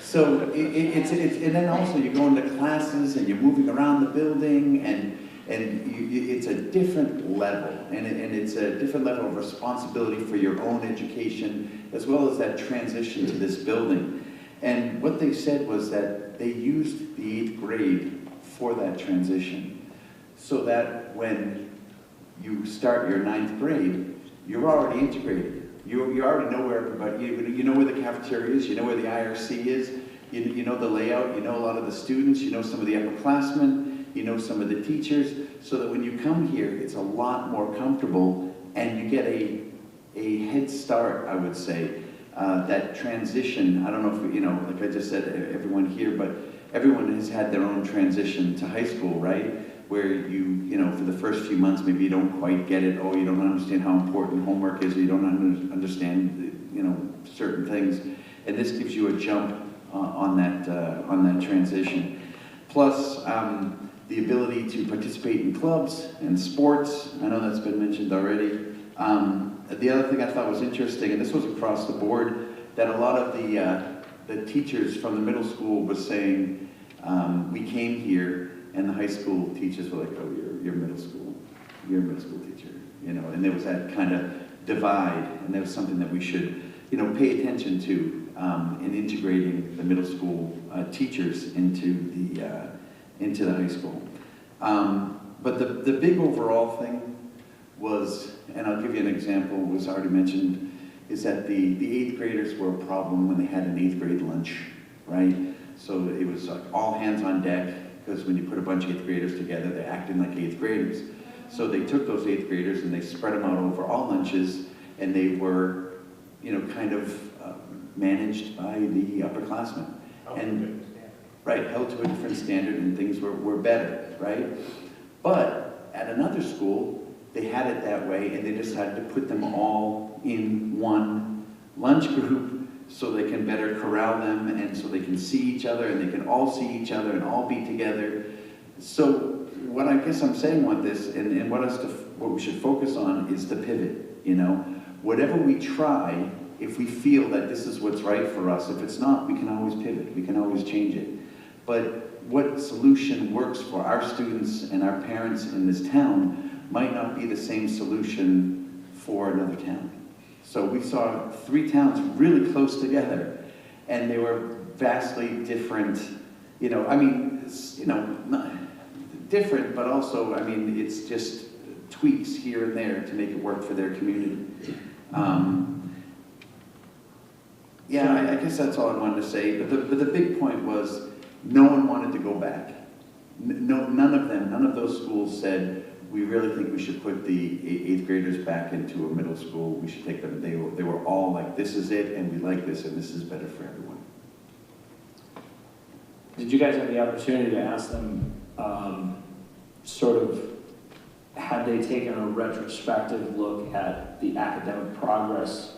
H: So it's and then also you go into classes, and you're moving around the building, and it's a different level, and it's a different level of responsibility for your own education, as well as that transition to this building. And what they said was that they used the 8th grade for that transition, so that when you start your 9th grade, you're already integrated. You already know where everybody, you know where the cafeteria is, you know where the IRC is, you know the layout, you know a lot of the students, you know some of the upperclassmen, you know some of the teachers, so that when you come here, it's a lot more comfortable, and you get a head start, I would say. That transition, I don't know if, like I just said, everyone here, but everyone has had their own transition to high school, right? where you know, for the first few months, maybe you don't quite get it, oh, you don't understand how important homework is, or you don't understand, you know, certain things. And this gives you a jump on that transition. Plus, the ability to participate in clubs and sports. I know that's been mentioned already. The other thing I thought was interesting, and this was across the board, that a lot of the teachers from the middle school was saying, we came here, and the high school teachers were like, oh, you're middle school. You're a middle school teacher, you know, and there was that kind of divide, and that was something that we should, you know, pay attention to in integrating the middle school teachers into the high school. But the big overall thing was, and I'll give you an example, was already mentioned, is that the 8th graders were a problem when they had an 8th grade lunch, right? So it was like all hands on deck, because when you put a bunch of 8th graders together, they're acting like 8th graders. So they took those 8th graders and they spread them out over all lunches, and they were, you know, kind of managed by the upperclassmen. And right, held to a different standard, and things were better, right? But at another school, they had it that way, and they decided to put them all in one lunch group so they can better corral them, and so they can see each other, and they can all see each other and all be together. So what I guess I'm saying with this, and what we should focus on, is the pivot, you know? Whatever we try, if we feel that this is what's right for us, if it's not, we can always pivot, we can always change it. But what solution works for our students and our parents in this town might not be the same solution for another town. So we saw 3 towns really close together, and they were vastly different, you know, I mean, you know, not different, but also, I mean, it's just tweaks here and there to make it work for their community. Yeah, I guess that's all I wanted to say, but the big point was, no one wanted to go back. None of those schools said, we really think we should put the 8th graders back into a middle school. We should take them. They were all like, this is it, and we like this, and this is better for everyone.
E: Did you guys have the opportunity to ask them, sort of, had they taken a retrospective look at the academic progress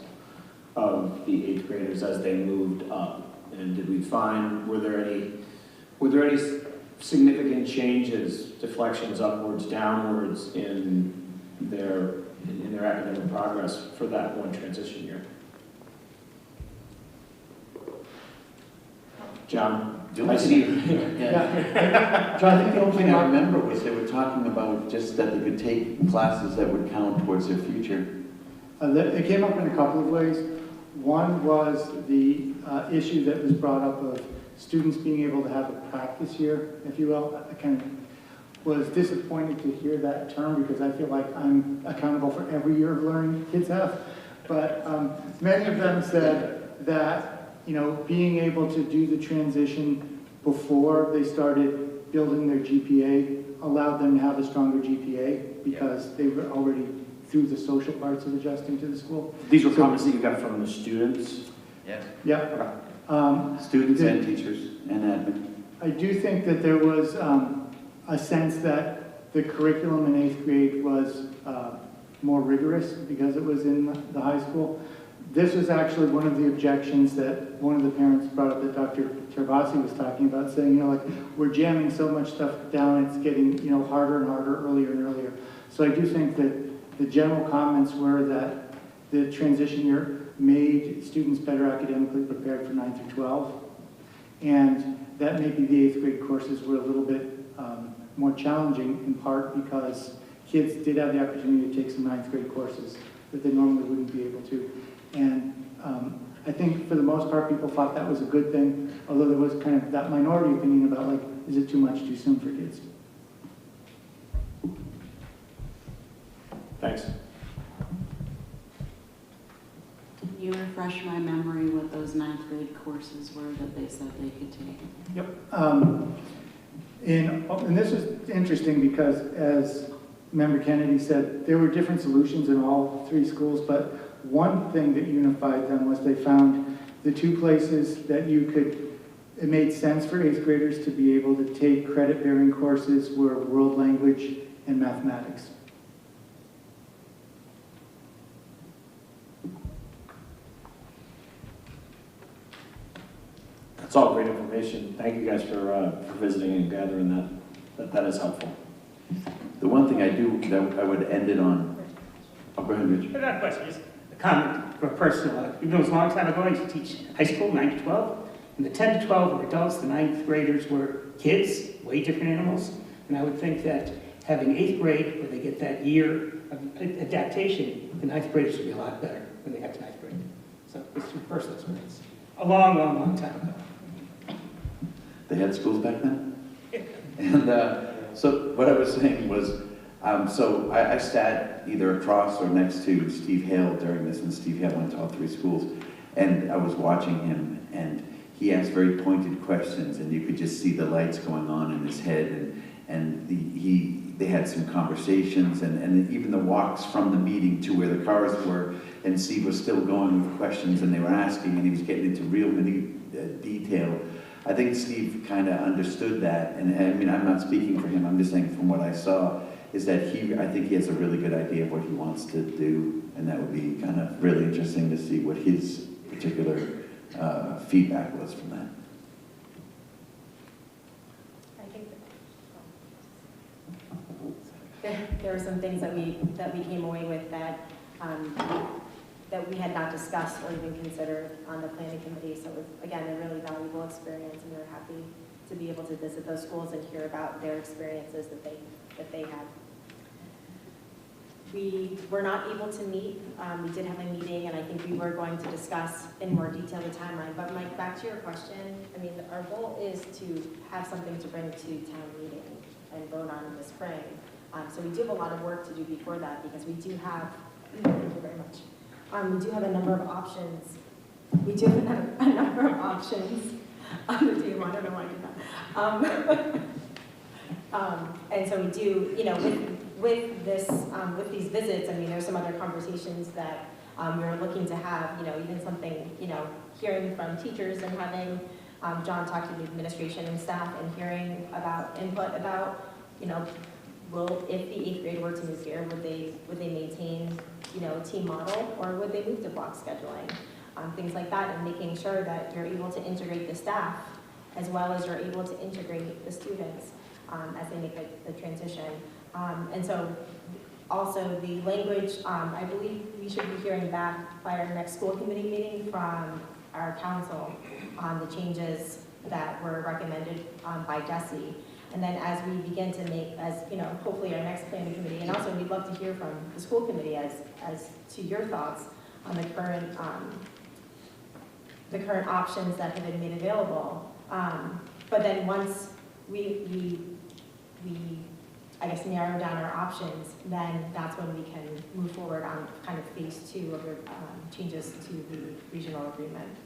E: of the 8th graders as they moved up? And did we find, were there any significant changes, deflections upwards, downwards in their academic progress for that one transition year? John, I see you.
H: Yeah. John, I think the only thing I remember was they were talking about just that they could take classes that would count towards their future.
L: It came up in a couple of ways. One was the issue that was brought up of students being able to have a practice year, if you will. I kind of was disappointed to hear that term, because I feel like I'm accountable for every year of learning kids have. But many of them said that, you know, being able to do the transition before they started building their GPA allowed them to have a stronger GPA, because they were already through the social parts of adjusting to the school.
E: These were comments that you got from the students?
H: Yes.
L: Yeah.
H: Students and teachers and admin.
L: I do think that there was a sense that the curriculum in 8th grade was more rigorous because it was in the high school. This was actually one of the objections that one of the parents brought up that Dr. Terbasi was talking about, saying, you know, like, we're jamming so much stuff down, it's getting, you know, harder and harder, earlier and earlier. So I do think that the general comments were that the transition year made students better academically prepared for 9th through 12, and that maybe the 8th grade courses were a little bit more challenging, in part because kids did have the opportunity to take some 9th grade courses that they normally wouldn't be able to. And I think for the most part people thought that was a good thing, although there was kind of that minority opinion about, like, is it too much too soon for kids?
E: Thanks.
O: Can you refresh my memory what those 9th grade courses were that they said they could take?
L: Yep. And this is interesting because, as Member Kennedy said, there were different solutions in all 3 schools, but one thing that unified them was they found the 2 places that you could it made sense for 8th graders to be able to take credit-bearing courses were world language and mathematics.
E: That's all great information. Thank you guys for visiting and gathering that. That is helpful.
H: The one thing I do, that I would end it on, oh, go ahead, Richard.
P: Not a question, just a comment for personal. It was a long time ago, I used to teach high school, 9 to 12. And the 10 to 12 were adults, the 9th graders were kids, way different animals. And I would think that having 8th grade, where they get that year of adaptation, the 9th graders would be a lot better when they got to 9th grade. So it's from personal experience. A long, long, long time ago.
H: They had schools back then? And so what I was saying was, so I sat either across or next to Steve Hale during this, and Steve Hale went to all 3 schools, and I was watching him, and he asked very pointed questions, and you could just see the lights going on in his head, and they had some conversations, and even the walks from the meeting to where the cars were, and Steve was still going with questions, and they were asking, and he was getting into real detail. I think Steve kind of understood that, and I mean, I'm not speaking for him, I'm just saying from what I saw, is that I think he has a really good idea of what he wants to do, and that would be kind of really interesting to see what his particular feedback was from that.
D: I think there were some things that we came away with that that we had not discussed or even considered on the planning committee. So it was, again, a really valuable experience, and we were happy to be able to visit those schools and hear about their experiences that they had. We were not able to meet. We did have a meeting, and I think we were going to discuss in more detail the timeline. But Mike, back to your question, I mean, our goal is to have something to bring to town meeting and vote on in the spring. So we do have a lot of work to do before that, because we do have, thank you very much. We do have a number of options. We do have a number of options on the table. I don't know why I did that. And so we do, you know, with these visits, I mean, there's some other conversations that we were looking to have, you know, even something, you know, hearing from teachers and having John talk to the administration and staff and hearing about input about, you know, if the 8th grade were to move here, would they maintain, you know, a team model, or would they move to block scheduling? Things like that, and making sure that you're able to integrate the staff as well as you're able to integrate the students as they make the transition. And so also the language, I believe we should be hearing back by our next school committee meeting from our council on the changes that were recommended by DESE. And then as we begin to make, as you know, hopefully our next planning committee, and also we'd love to hear from the school committee as to your thoughts on the current options that have been made available. But then once we I guess narrow down our options, then that's when we can move forward on kind of phase 2 of the changes to the regional agreement.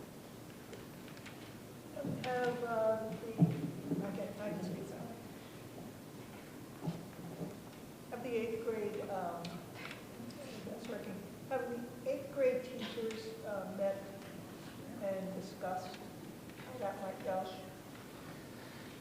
J: Have the 8th grade, that's working. Have the 8th grade teachers met and discussed how that might go?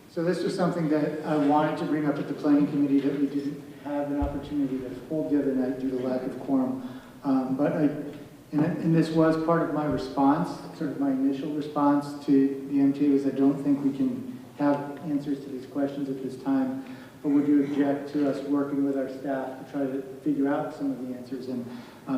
L: So this was something that I wanted to bring up at the planning committee that we didn't have an opportunity to hold the other night due to lack of quorum. And this was part of my response, sort of my initial response to the MTA, was I don't think we can have answers to these questions at this time, but would you object to us working with our staff to try to figure out some of the answers? And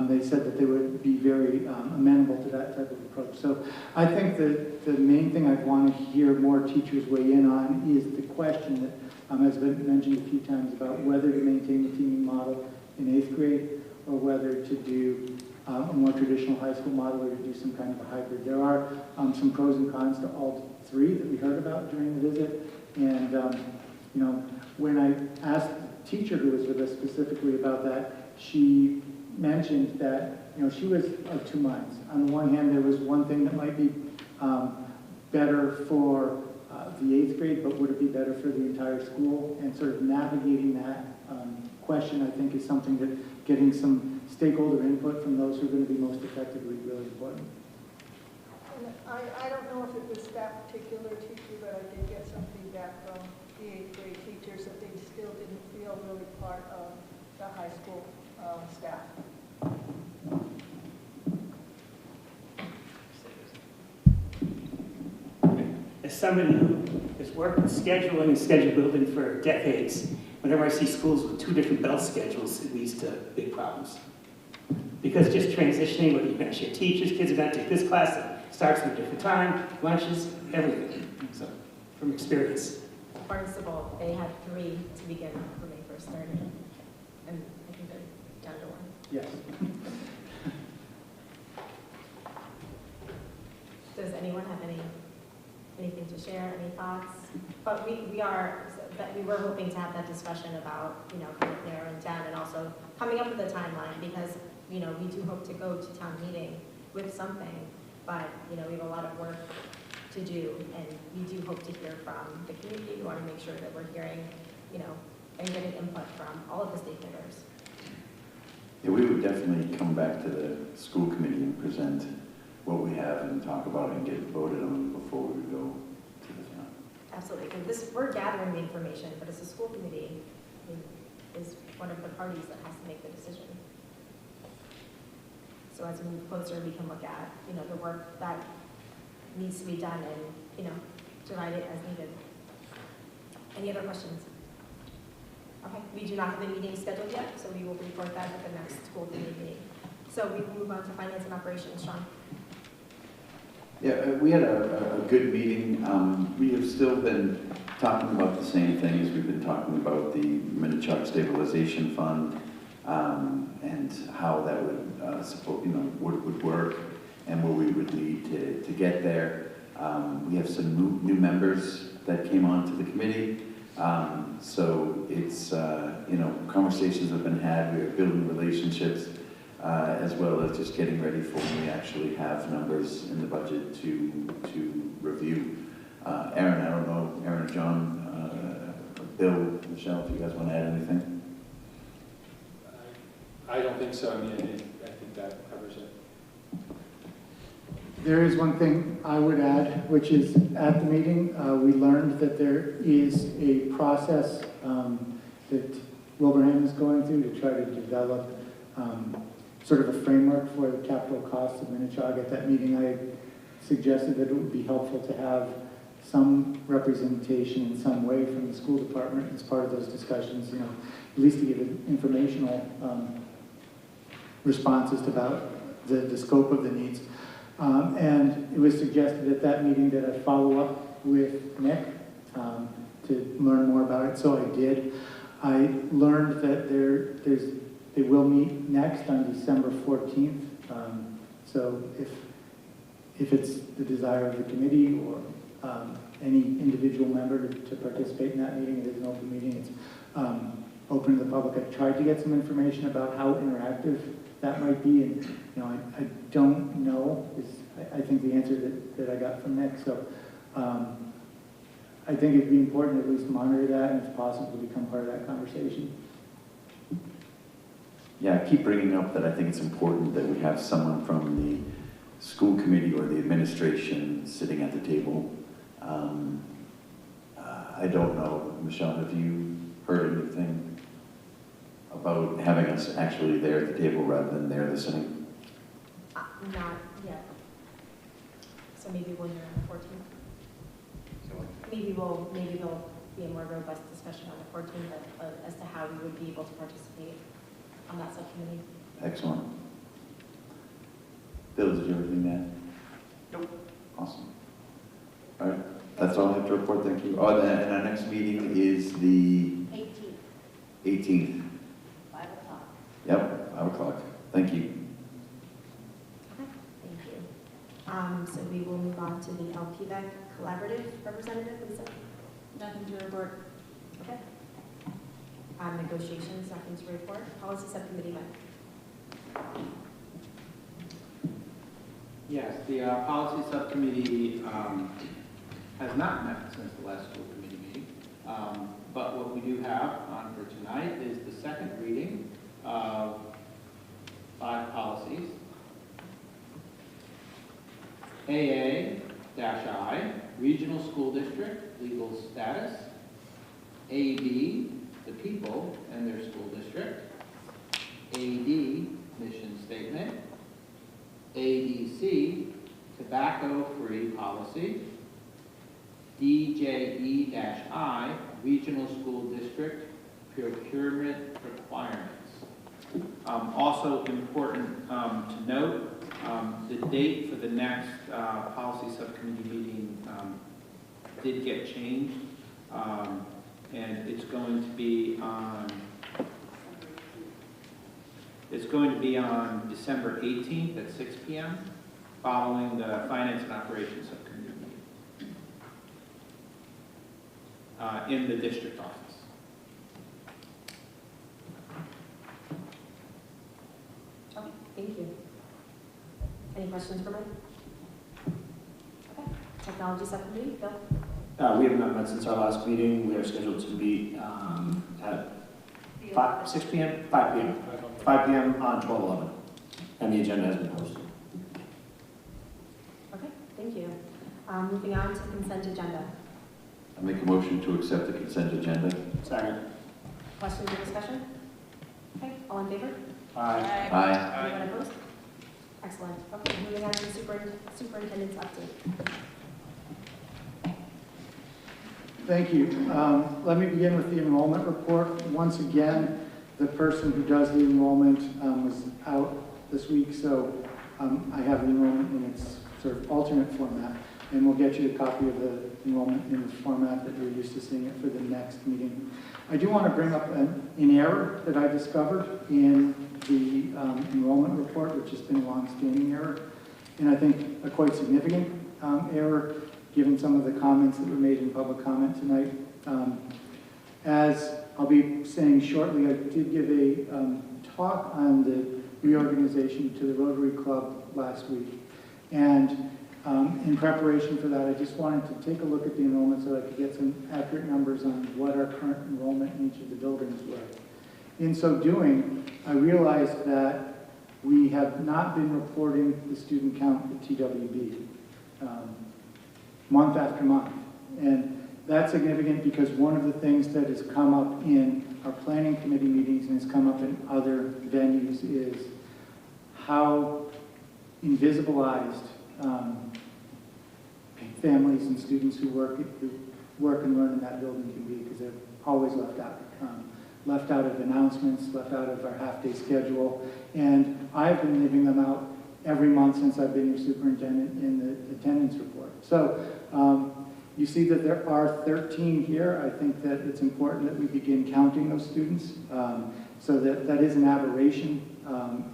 L: they said that they would be very amenable to that type of approach. So I think that the main thing I'd want to hear more teachers weigh in on is the question that has been mentioned a few times about whether to maintain the teaming model in 8th grade or whether to do a more traditional high school model or to do some kind of a hybrid. There are some pros and cons to all 3 that we heard about during the visit. And, you know, when I asked the teacher who was with us specifically about that, she mentioned that, you know, she was of 2 minds. On the one hand, there was one thing that might be better for the 8th grade, but would it be better for the entire school? And sort of navigating that question, I think, is something that getting some stakeholder input from those who are going to be most effective will be really important.
J: I don't know if it was that particular teacher, but I did get some feedback from the 8th grade teachers that they still didn't feel really part of the high school staff.
P: As somebody who has worked with scheduling and schedule building for decades, whenever I see schools with 2 different bell schedules, it leads to big problems. Because just transitioning, whether you're going to share teachers, kids are going to take this class that starts at a different time, lunches, everything. So, from experience.
D: Barnstable, they had 3 to begin when they first started, and I think they're down to 1.
L: Yes.
D: Does anyone have anything to share, any thoughts? But we were hoping to have that discussion about, kind of narrowing down and also coming up with a timeline, because, we do hope to go to town meeting with something, but, we have a lot of work to do, and we do hope to hear from the community. We want to make sure that we're hearing, and getting input from all of the stakeholders.
H: Yeah, we would definitely come back to the school committee and present what we have and talk about it and get it voted on before we go to the town.
D: Absolutely, because we're gathering the information, but as a school committee, is one of the parties that has to make the decision. So as we move closer, we can look at, the work that needs to be done and, divide it as needed. Any other questions? Okay, we do not have a meeting scheduled yet, so we will report that at the next school committee meeting. So we will move on to finance and operations. Sean?
H: Yeah, we had a good meeting. We have still been talking about the same things. We've been talking about the Minichog Stabilization Fund and how that would support, would work and where we would need to get there. We have some new members that came onto the committee. So it's, conversations have been had. We are building relationships. As well as just getting ready for when we actually have numbers in the budget to review. Aaron, I don't know, Aaron, John, Bill, Michelle, if you guys want to add anything?
I: I don't think so. I mean, I think that covers it.
L: There is one thing I would add, which is at the meeting, we learned that there is a process that Wilbraham is going through to try to develop sort of a framework for the capital costs of Minichog. At that meeting, I suggested that it would be helpful to have some representation in some way from the school department as part of those discussions, at least to give informational responses about the scope of the needs. And it was suggested at that meeting that I follow up with Nick to learn more about it, so I did. I learned that they will meet next on December 14th. So if it's the desire of the committee or any individual member to participate in that meeting, it is an open meeting. It's open to the public. I tried to get some information about how interactive that might be, and I don't know. I think the answer that I got from Nick. So I think it'd be important to at least monitor that, and if possible, become part of that conversation.
H: Yeah, I keep bringing up that I think it's important that we have someone from the school committee or the administration sitting at the table. I don't know, Michelle, have you heard anything about having us actually there at the table rather than there listening?
D: Not yet. So maybe when you're on the 14th. Maybe there'll be a more robust discussion on the 14th as to how we would be able to participate on that subcommittee.
H: Excellent. Bill, did you have anything to add? Nope. Awesome. All right, that's all I have to report, thank you. Oh, and our next meeting is the 18th.
D: 5 o'clock.
H: Yep, 5 o'clock. Thank you.
D: Okay, thank you. So we will move on to the LPVEC collaborative representative, Lisa.
O: Nothing to report.
D: Okay. Negotiations, nothing to report. Policy subcommittee met.
K: Yes, the policy subcommittee has not met since the last school committee meeting. But what we do have on for tonight is the second reading of 5 policies. AA-I, Regional School District, legal status. AB, the people and their school district. AD, mission statement. ADC, tobacco-free policy. DJE-I, regional school district procurement requirements. Also important to note, the date for the next policy subcommittee meeting did get changed, and it's going to be on December 18th at 6 p.m. following the Finance and Operations Subcommittee meeting in the district office.
D: Okay, thank you. Any questions for Mike? Okay, technology subcommittee, Bill?
E: We have not met since our last meeting. We are scheduled to meet at 6 p.m., 5 p.m. 5 p.m. on 12/11, and the agenda has been posted.
D: Okay, thank you. Moving on to the consent agenda.
H: I make a motion to accept the consent agenda.
E: Second.
D: Questions or discussion? Okay, all in favor?
E: Aye.
H: Aye.
D: Anyone opposed? Excellent. Okay, moving on to the superintendent's update.
L: Thank you. Let me begin with the enrollment report. Once again, the person who does the enrollment was out this week, so I have the enrollment in its sort of alternate format, and we'll get you a copy of the enrollment in the format that you're used to seeing it for the next meeting. I do want to bring up an error that I discovered in the enrollment report, which has been a long-standing error, and I think a quite significant error, given some of the comments that were made in public comment tonight. As I'll be saying shortly, I did give a talk on the reorganization to the Rotary Club last week. And in preparation for that, I just wanted to take a look at the enrollment so I could get some accurate numbers on what our current enrollment in each of the buildings were. In so doing, I realized that we have not been reporting the student count at TWB month after month. And that's significant because one of the things that has come up in our planning committee meetings and has come up in other venues is how invisibilized families and students who work and learn in that building can be, because they're always left out of announcements, left out of our half-day schedule. And I've been leaving them out every month since I've been your superintendent in the attendance report. So you see that there are 13 here. I think that it's important that we begin counting those students. So that is an aberration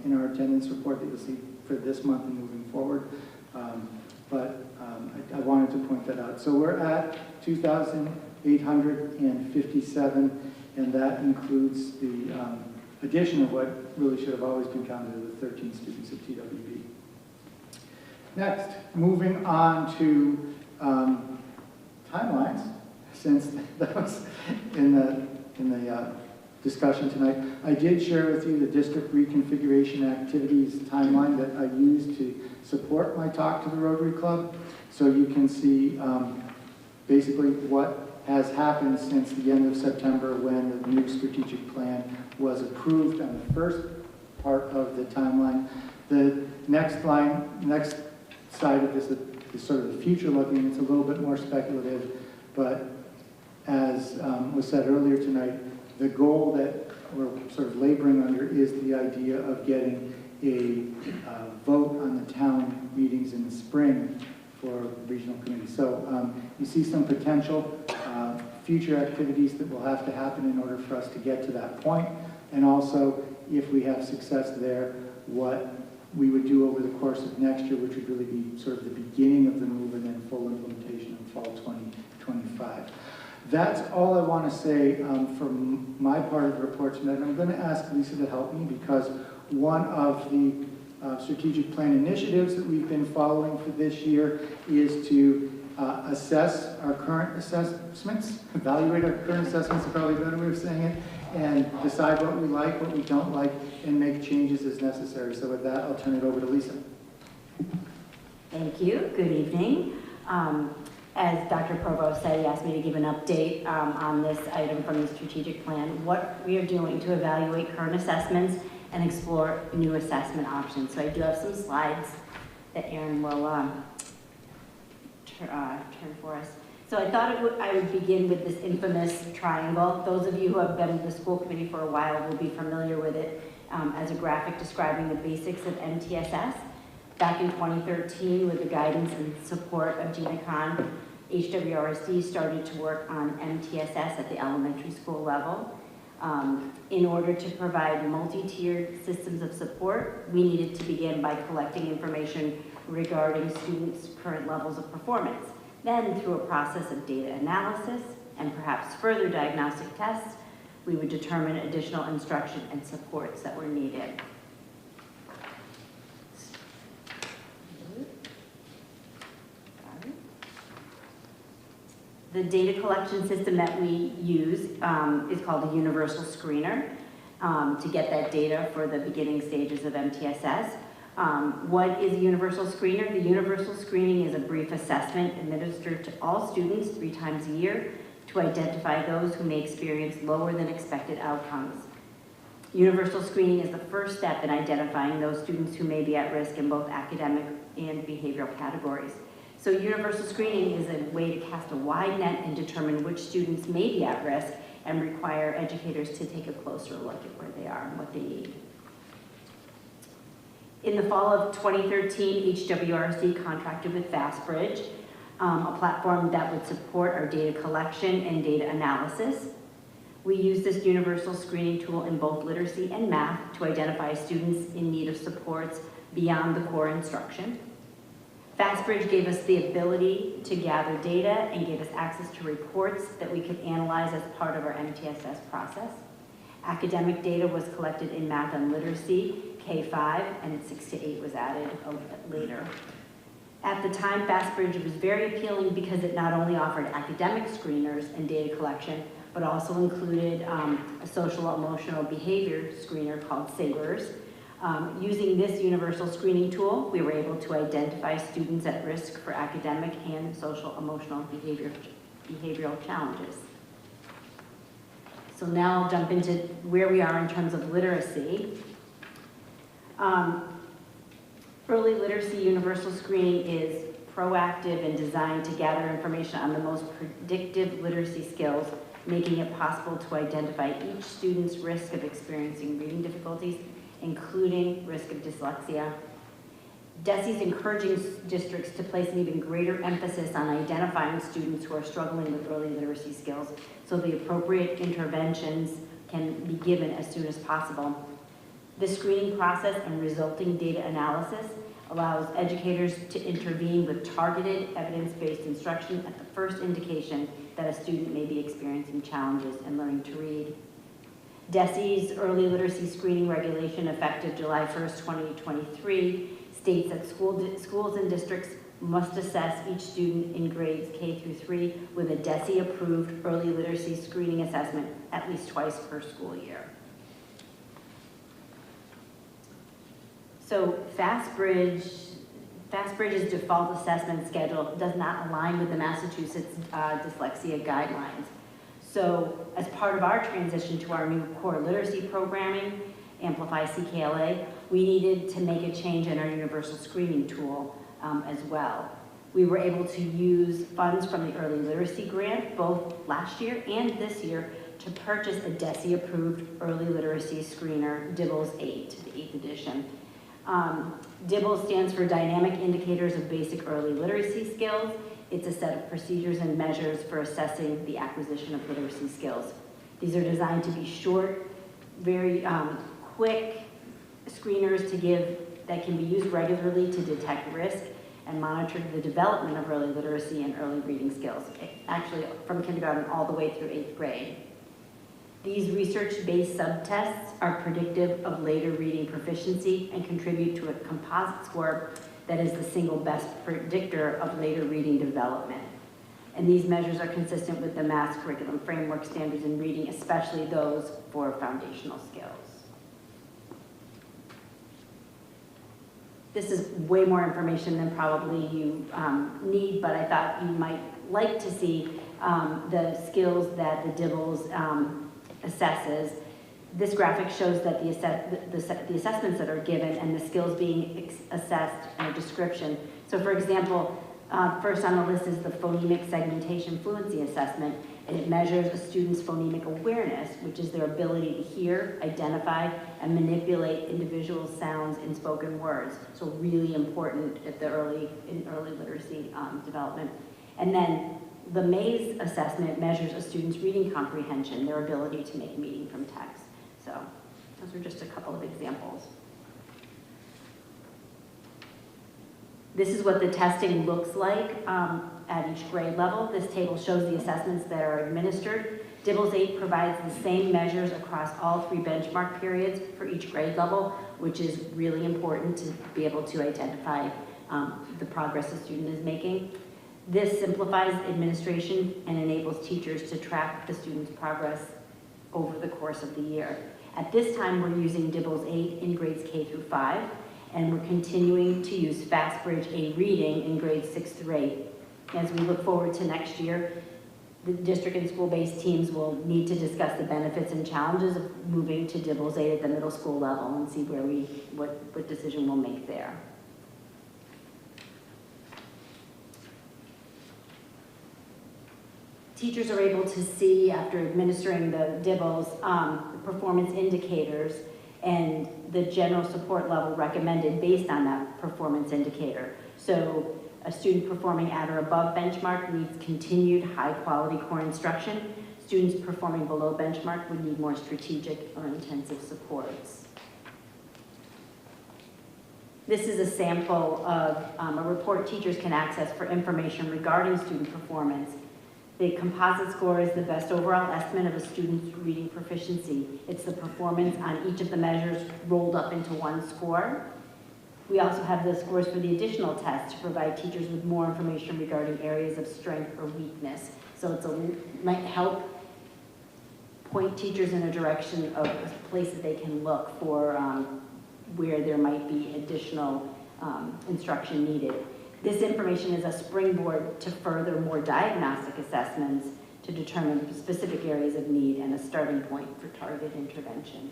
L: in our attendance report that you'll see for this month and moving forward. I wanted to point that out. So we're at 2,857, and that includes the addition of what really should have always been counted as the 13 students at TWB. Next, moving on to timelines, since that was in the discussion tonight. I did share with you the district reconfiguration activities timeline that I used to support my talk to the Rotary Club. So you can see basically what has happened since the end of September when the new strategic plan was approved on the first part of the timeline. The next side of this is sort of the future looking. It's a little bit more speculative, but as was said earlier tonight, the goal that we're sort of laboring under is the idea of getting a vote on the town meetings in the spring for regional committee. So you see some potential future activities that will have to happen in order for us to get to that point. And also, if we have success there, what we would do over the course of next year, which would really be sort of the beginning of the move and then full implementation in fall 2025. That's all I want to say from my part of the report tonight. I'm going to ask Lisa to help me because one of the strategic plan initiatives that we've been following for this year is to assess our current assessments, evaluate our current assessments, is probably a better way of saying it, and decide what we like, what we don't like, and make changes as necessary. So with that, I'll turn it over to Lisa.
Q: Thank you. Good evening. As Dr. Provost said, he asked me to give an update on this item from the strategic plan, what we are doing to evaluate current assessments and explore new assessment options. So I do have some slides that Erin will turn for us. So I thought I would begin with this infamous triangle. Those of you who have been with the school committee for a while will be familiar with it as a graphic describing the basics of MTSS. Back in 2013, with the guidance and support of Gina Khan, HWRSD started to work on MTSS at the elementary school level. In order to provide multi-tiered systems of support, we needed to begin by collecting information regarding students' current levels of performance. Then, through a process of data analysis and perhaps further diagnostic tests, we would determine additional instruction and supports that were needed. The data collection system that we use is called a universal screener to get that data for the beginning stages of MTSS. What is a universal screener? The universal screening is a brief assessment administered to all students 3 times a year to identify those who may experience lower than expected outcomes. Universal screening is the first step in identifying those students who may be at risk in both academic and behavioral categories. So universal screening is a way to cast a wide net and determine which students may be at risk and require educators to take a closer look at where they are and what they need. In the fall of 2013, HWRSD contracted with FastBridge, a platform that would support our data collection and data analysis. We use this universal screening tool in both literacy and math to identify students in need of supports beyond the core instruction. FastBridge gave us the ability to gather data and gave us access to reports that we could analyze as part of our MTSS process. Academic data was collected in math and literacy, K-5, and 6 to 8 was added a little bit later. At the time, FastBridge was very appealing because it not only offered academic screeners and data collection, but also included a social emotional behavior screener called SABRS. Using this universal screening tool, we were able to identify students at risk for academic and social emotional behavioral challenges. So now I'll jump into where we are in terms of literacy. Early literacy universal screening is proactive and designed to gather information on the most predictive literacy skills, making it possible to identify each student's risk of experiencing reading difficulties, including risk of dyslexia. DESE is encouraging districts to place an even greater emphasis on identifying students who are struggling with early literacy skills so the appropriate interventions can be given as soon as possible. The screening process and resulting data analysis allows educators to intervene with targeted evidence-based instruction at the first indication that a student may be experiencing challenges in learning to read. DESE's early literacy screening regulation, effective July 1st, 2023, states that schools and districts must assess each student in grades K through 3 with a DESE-approved early literacy screening assessment at least twice per school year. So FastBridge's default assessment schedule does not align with the Massachusetts dyslexia guidelines. So as part of our transition to our new core literacy programming, Amplify CKLA, we needed to make a change in our universal screening tool as well. We were able to use funds from the early literacy grant, both last year and this year, to purchase a DESE-approved early literacy screener, DIBELS 8, the 8th edition. DIBELS stands for Dynamic Indicators of Basic Early Literacy Skills. It's a set of procedures and measures for assessing the acquisition of literacy skills. These are designed to be short, very quick screeners that can be used regularly to detect risk and monitor the development of early literacy and early reading skills, actually from kindergarten all the way through 8th grade. These research-based subtests are predictive of later reading proficiency and contribute to a composite score that is the single best predictor of later reading development. And these measures are consistent with the Mass Curriculum Framework standards in reading, especially those for foundational skills. This is way more information than probably you need, but I thought you might like to see the skills that the DIBELS assesses. This graphic shows that the assessments that are given and the skills being assessed and a description. So for example, first on the list is the phonemic segmentation fluency assessment, and it measures a student's phonemic awareness, which is their ability to hear, identify, and manipulate individual sounds in spoken words. So really important at the early literacy development. And then the Maze assessment measures a student's reading comprehension, their ability to make meaning from text. So those are just a couple of examples. This is what the testing looks like at each grade level. This table shows the assessments that are administered. DIBELS 8 provides the same measures across all 3 benchmark periods for each grade level, which is really important to be able to identify the progress a student is making. This simplifies administration and enables teachers to track the student's progress over the course of the year. At this time, we're using DIBELS 8 in grades K through 5, and we're continuing to use FastBridge A reading in grades 6 through 8. As we look forward to next year, the district and school-based teams will need to discuss the benefits and challenges of moving to DIBELS 8 at the middle school level and see where what decision we'll make there. Teachers are able to see, after administering the DIBELS, the performance indicators and the general support level recommended based on that performance indicator. So a student performing at or above benchmark needs continued high-quality core instruction. Students performing below benchmark would need more strategic or intensive supports. This is a sample of a report teachers can access for information regarding student performance. The composite score is the best overall estimate of a student's reading proficiency. It's the performance on each of the measures rolled up into one score. We also have the scores for the additional tests to provide teachers with more information regarding areas of strength or weakness. So it might help point teachers in a direction of a place that they can look for where there might be additional instruction needed. This information is a springboard to further more diagnostic assessments to determine specific areas of need and a starting point for targeted intervention.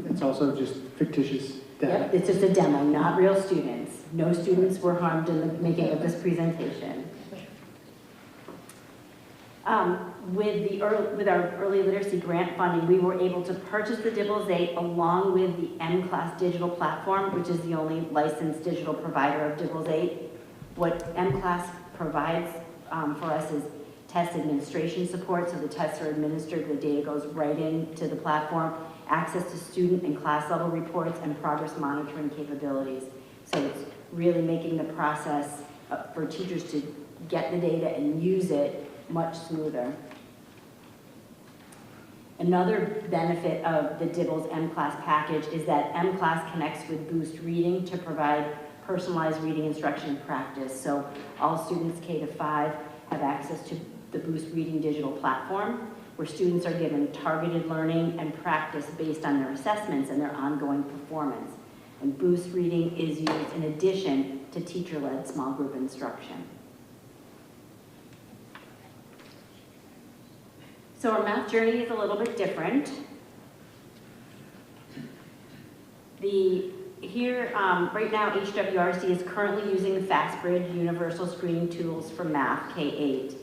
L: It's also just fictitious data.
Q: Yep, it's just a demo, not real students. No students were harmed in the making of this presentation. With our early literacy grant funding, we were able to purchase the DIBELS 8 along with the M-Class digital platform, which is the only licensed digital provider of DIBELS 8. What M-Class provides for us is test administration support, so the tests are administered, the data goes right into the platform, access to student and class level reports, and progress monitoring capabilities. So it's really making the process for teachers to get the data and use it much smoother. Another benefit of the DIBELS M-Class package is that M-Class connects with Boost Reading to provide personalized reading instruction practice. So all students K to 5 have access to the Boost Reading digital platform, where students are given targeted learning and practice based on their assessments and their ongoing performance. And Boost Reading is used in addition to teacher-led small group instruction. So our math journey is a little bit different. Right now, HWRSD is currently using the FastBridge Universal Screening Tools for Math K-8.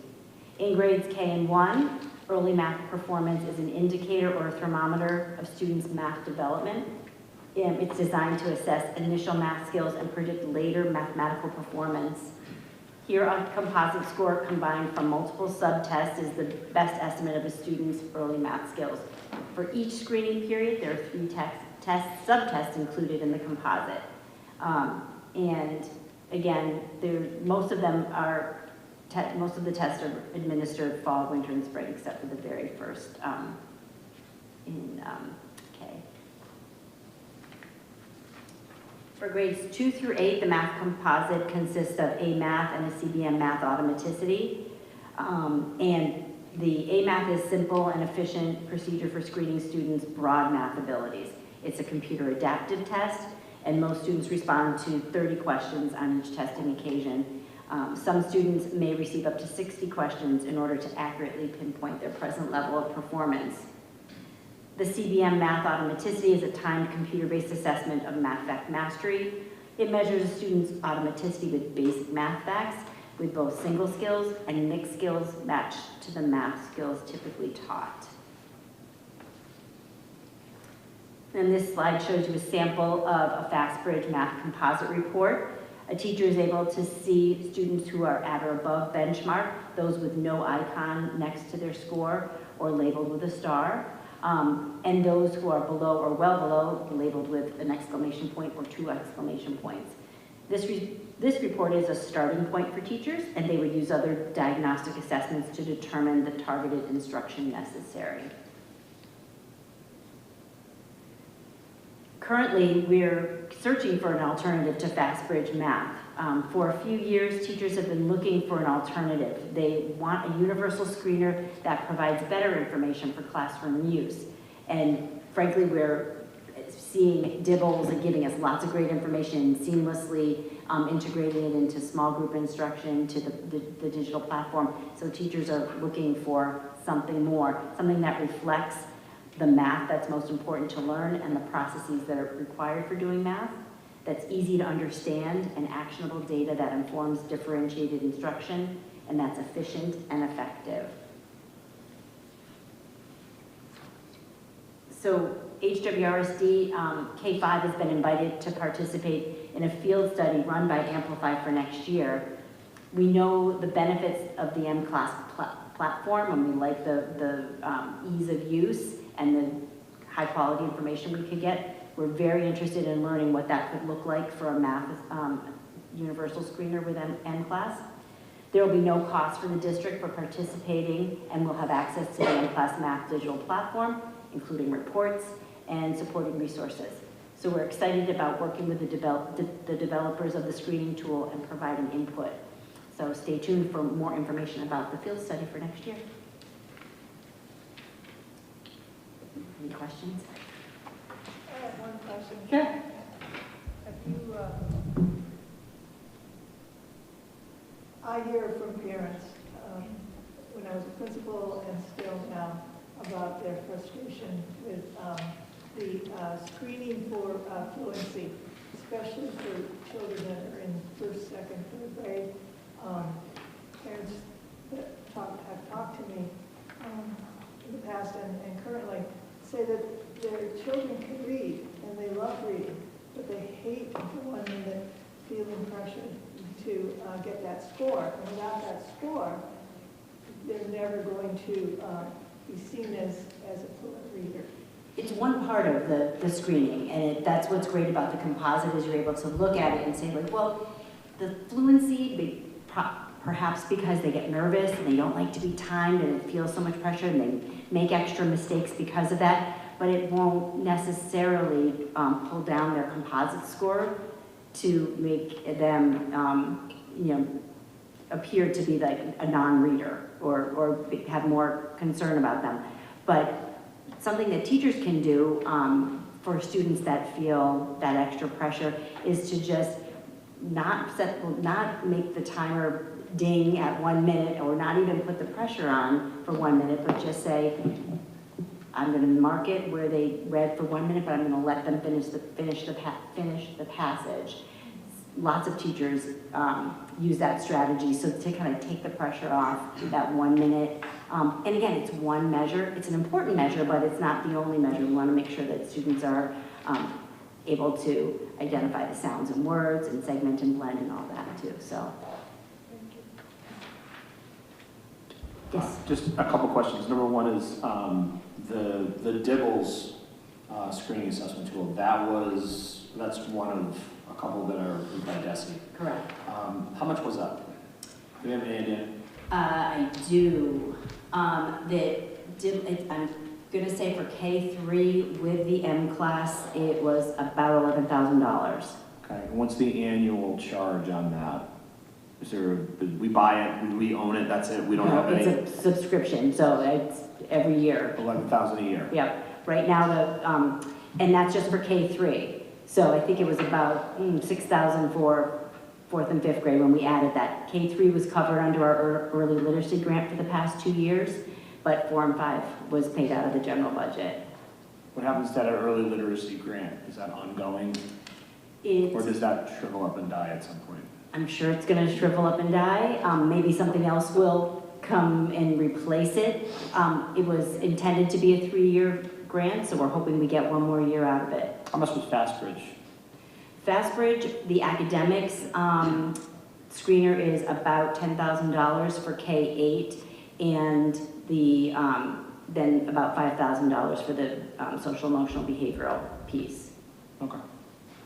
Q: In grades K and 1, early math performance is an indicator or a thermometer of students' math development. It's designed to assess initial math skills and predict later mathematical performance. Here, a composite score combined from multiple subtests is the best estimate of a student's early math skills. For each screening period, there are 3 subtests included in the composite. And again, most of the tests are administered fall, winter, and spring, except for the very first in K. For grades 2 through 8, the math composite consists of A Math and a CBM Math Automaticity. And the A Math is simple and efficient procedure for screening students' broad math abilities. It's a computer adaptive test, and most students respond to 30 questions on each testing occasion. Some students may receive up to 60 questions in order to accurately pinpoint their present level of performance. The CBM Math Automaticity is a timed computer-based assessment of math fact mastery. It measures a student's automaticity with basic math facts, with both single skills and mixed skills matched to the math skills typically taught. And this slide shows you a sample of a FastBridge math composite report. A teacher is able to see students who are at or above benchmark, those with no icon next to their score or labeled with a star, and those who are below or well below, labeled with an exclamation point or 2 exclamation points. This report is a starting point for teachers, and they would use other diagnostic assessments to determine the targeted instruction necessary. Currently, we're searching for an alternative to FastBridge Math. For a few years, teachers have been looking for an alternative. They want a universal screener that provides better information for classroom use. And frankly, we're seeing Dibbles and giving us lots of great information, seamlessly integrating it into small group instruction, to the digital platform. So teachers are looking for something more, something that reflects the math that's most important to learn and the processes that are required for doing math, that's easy to understand, and actionable data that informs differentiated instruction, and that's efficient and effective. So HWRSD K-5 has been invited to participate in a field study run by Amplify for next year. We know the benefits of the M-Class platform, and we like the ease of use and the high quality information we could get. We're very interested in learning what that could look like for a math universal screener with M-Class. There will be no cost for the district for participating, and we'll have access to the M-Class Math digital platform, including reports and supporting resources. So we're excited about working with the developers of the screening tool and providing input. So stay tuned for more information about the field study for next year. Any questions?
J: I have one question.
Q: Sure.
J: Have you, I hear from parents, when I was a principal and still now, about their frustration with the screening for fluency, especially for children that are in first, second, third grade. Parents that have talked to me in the past and currently say that their children can read and they love reading, but they hate for 1 minute feeling pressured to get that score. And without that score, they're never going to be seen as a fluent reader.
Q: It's one part of the screening, and that's what's great about the composite, is you're able to look at it and say, like, well, the fluency, perhaps because they get nervous and they don't like to be timed and it feels so much pressure and they make extra mistakes because of that, but it won't necessarily pull down their composite score to make them, appear to be like a non-reader or have more concern about them. But something that teachers can do for students that feel that extra pressure is to just not make the timer ding at 1 minute, or not even put the pressure on for 1 minute, but just say, I'm going to mark it where they read for 1 minute, but I'm going to let them finish the passage. Lots of teachers use that strategy, so to kind of take the pressure off that 1 minute. And again, it's one measure. It's an important measure, but it's not the only measure. We want to make sure that students are able to identify the sounds and words and segment and blend and all that too. So, yes.
E: Just a couple questions. Number one is the Dibbles screening assessment tool. That's one of a couple that are by DESI.
Q: Correct.
E: How much was that? Do you have any idea?
Q: I do. I'm going to say for K3 with the M class, it was about $11,000.
E: Okay. And what's the annual charge on that? Is there? Did we buy it? Do we own it? That's it. We don't have any.
Q: It's a subscription, so it's every year.
E: $11,000 a year.
Q: Yep. Right now, and that's just for K3. So I think it was about 6,000 for 4th and 5th grade when we added that. K-3 was covered under our early literacy grant for the past 2 years, but 4 and 5 was paid out of the general budget.
F: What happens to that early literacy grant? Is that ongoing? Or does that shrivel up and die at some point?
Q: I'm sure it's going to shrivel up and die. Maybe something else will come and replace it. It was intended to be a 3-year grant, so we're hoping we get 1 more year out of it.
F: How much was Fastbridge?
Q: Fastbridge, the academics screener is about $10,000 for K-8, and the then about $5,000 for the social emotional behavioral piece.
F: Okay.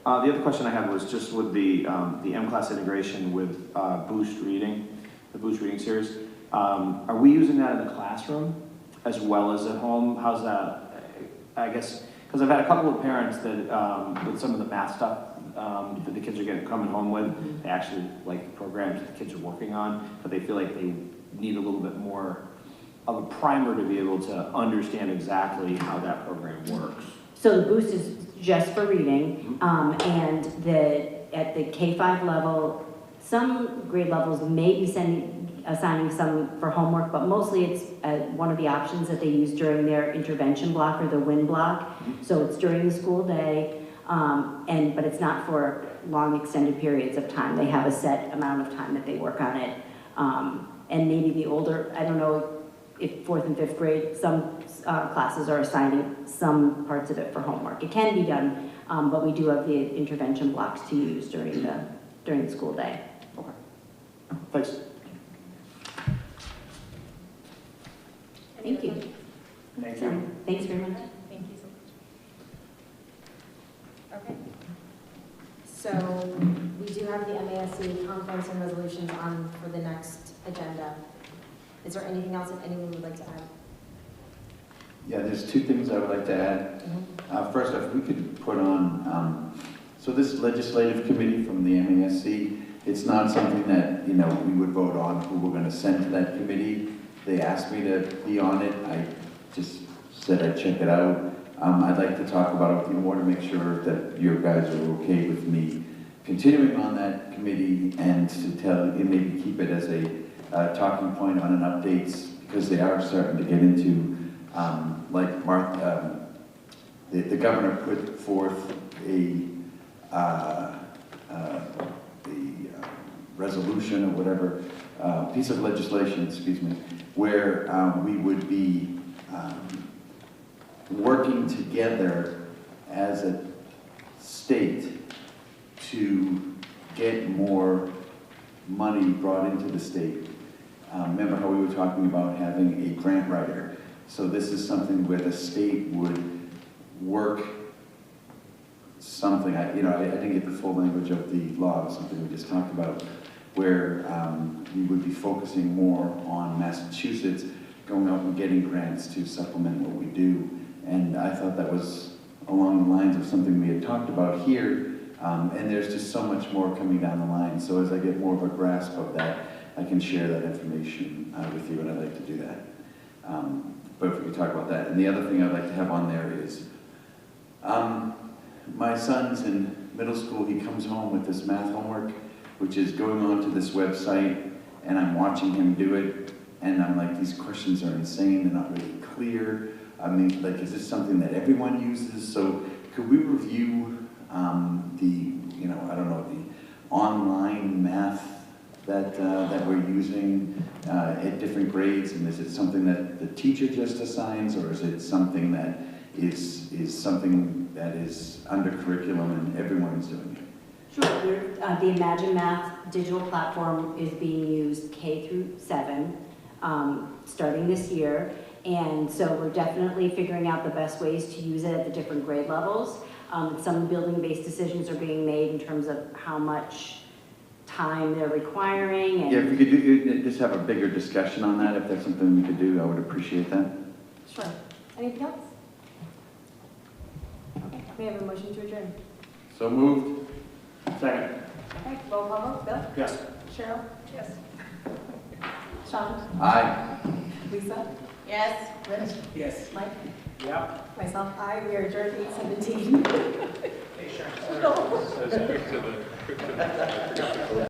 F: The other question I had was just with the M-Class integration with Boost Reading, the Boost Reading series. Are we using that in the classroom as well as at home? How's that? I guess, because I've had a couple of parents that, with some of the math stuff that the kids are coming home with, they actually like the programs that the kids are working on, but they feel like they need a little bit more of a primer to be able to understand exactly how that program works.
Q: So the Boost is just for reading, and at the K-5 level, some grade levels may be assigning some for homework, but mostly it's one of the options that they use during their intervention block or the WIN block. So it's during the school day, but it's not for long extended periods of time. They have a set amount of time that they work on it. And maybe the older, I don't know if 4th and 5th grade, some classes are assigning some parts of it for homework. It can be done, but we do have the intervention blocks to use during the school day.
F: Okay. Thanks.
Q: Thank you.
F: Thank you.
Q: Thanks very much.
C: Thank you so much. Okay.
D: So we do have the MASC conference and resolutions on for the next agenda. Is there anything else that anyone would like to add?
H: Yeah, there's 2 things I would like to add. First off, we could put on, so this legislative committee from the MASC, it's not something that, we would vote on who we're going to send to that committee. They asked me to be on it. I just said I'd check it out. I'd like to talk about it with you more to make sure that you guys are okay with me continuing on that committee and to maybe keep it as a talking point on an updates, because they are starting to get into, like Martha, the governor put forth a resolution or whatever, piece of legislation, excuse me, where we would be working together as a state to get more money brought into the state. Remember how we were talking about having a grant writer? So this is something where the state would work something, I didn't get the full language of the law, something we just talked about, where we would be focusing more on Massachusetts, going out and getting grants to supplement what we do. And I thought that was along the lines of something we had talked about here, and there's just so much more coming down the line. So as I get more of a grasp of that, I can share that information with you, and I'd like to do that. But if we could talk about that. And the other thing I'd like to have on there is, my son's in middle school, he comes home with this math homework, which is going onto this website, and I'm watching him do it, and I'm like, these questions are insane, they're not really clear. I mean, like, is this something that everyone uses? So could we review the online math that we're using at different grades, and is it something that the teacher just assigns, or is it something that is something that is under curriculum and everyone is doing it?
Q: Sure. The Imagine Math digital platform is being used K through 7, starting this year, and so we're definitely figuring out the best ways to use it at the different grade levels. Some building-based decisions are being made in terms of how much time they're requiring. And
H: Yeah, if we could just have a bigger discussion on that, if that's something we could do, I would appreciate that.
D: Sure. Anything else? Okay, we have a motion to adjourn.
H: So moved.
F: Second.
D: Okay, roll call vote. Bill?
F: Yes.
D: Cheryl? Yes. Sean?
H: Aye.
D: Lisa?
O: Yes.
D: Rich?
K: Yes.
D: Mike?
K: Yep.
D: Myself, aye. We are adjourned 8:17.
K: Hey, Sharon.
I: Let's quick to the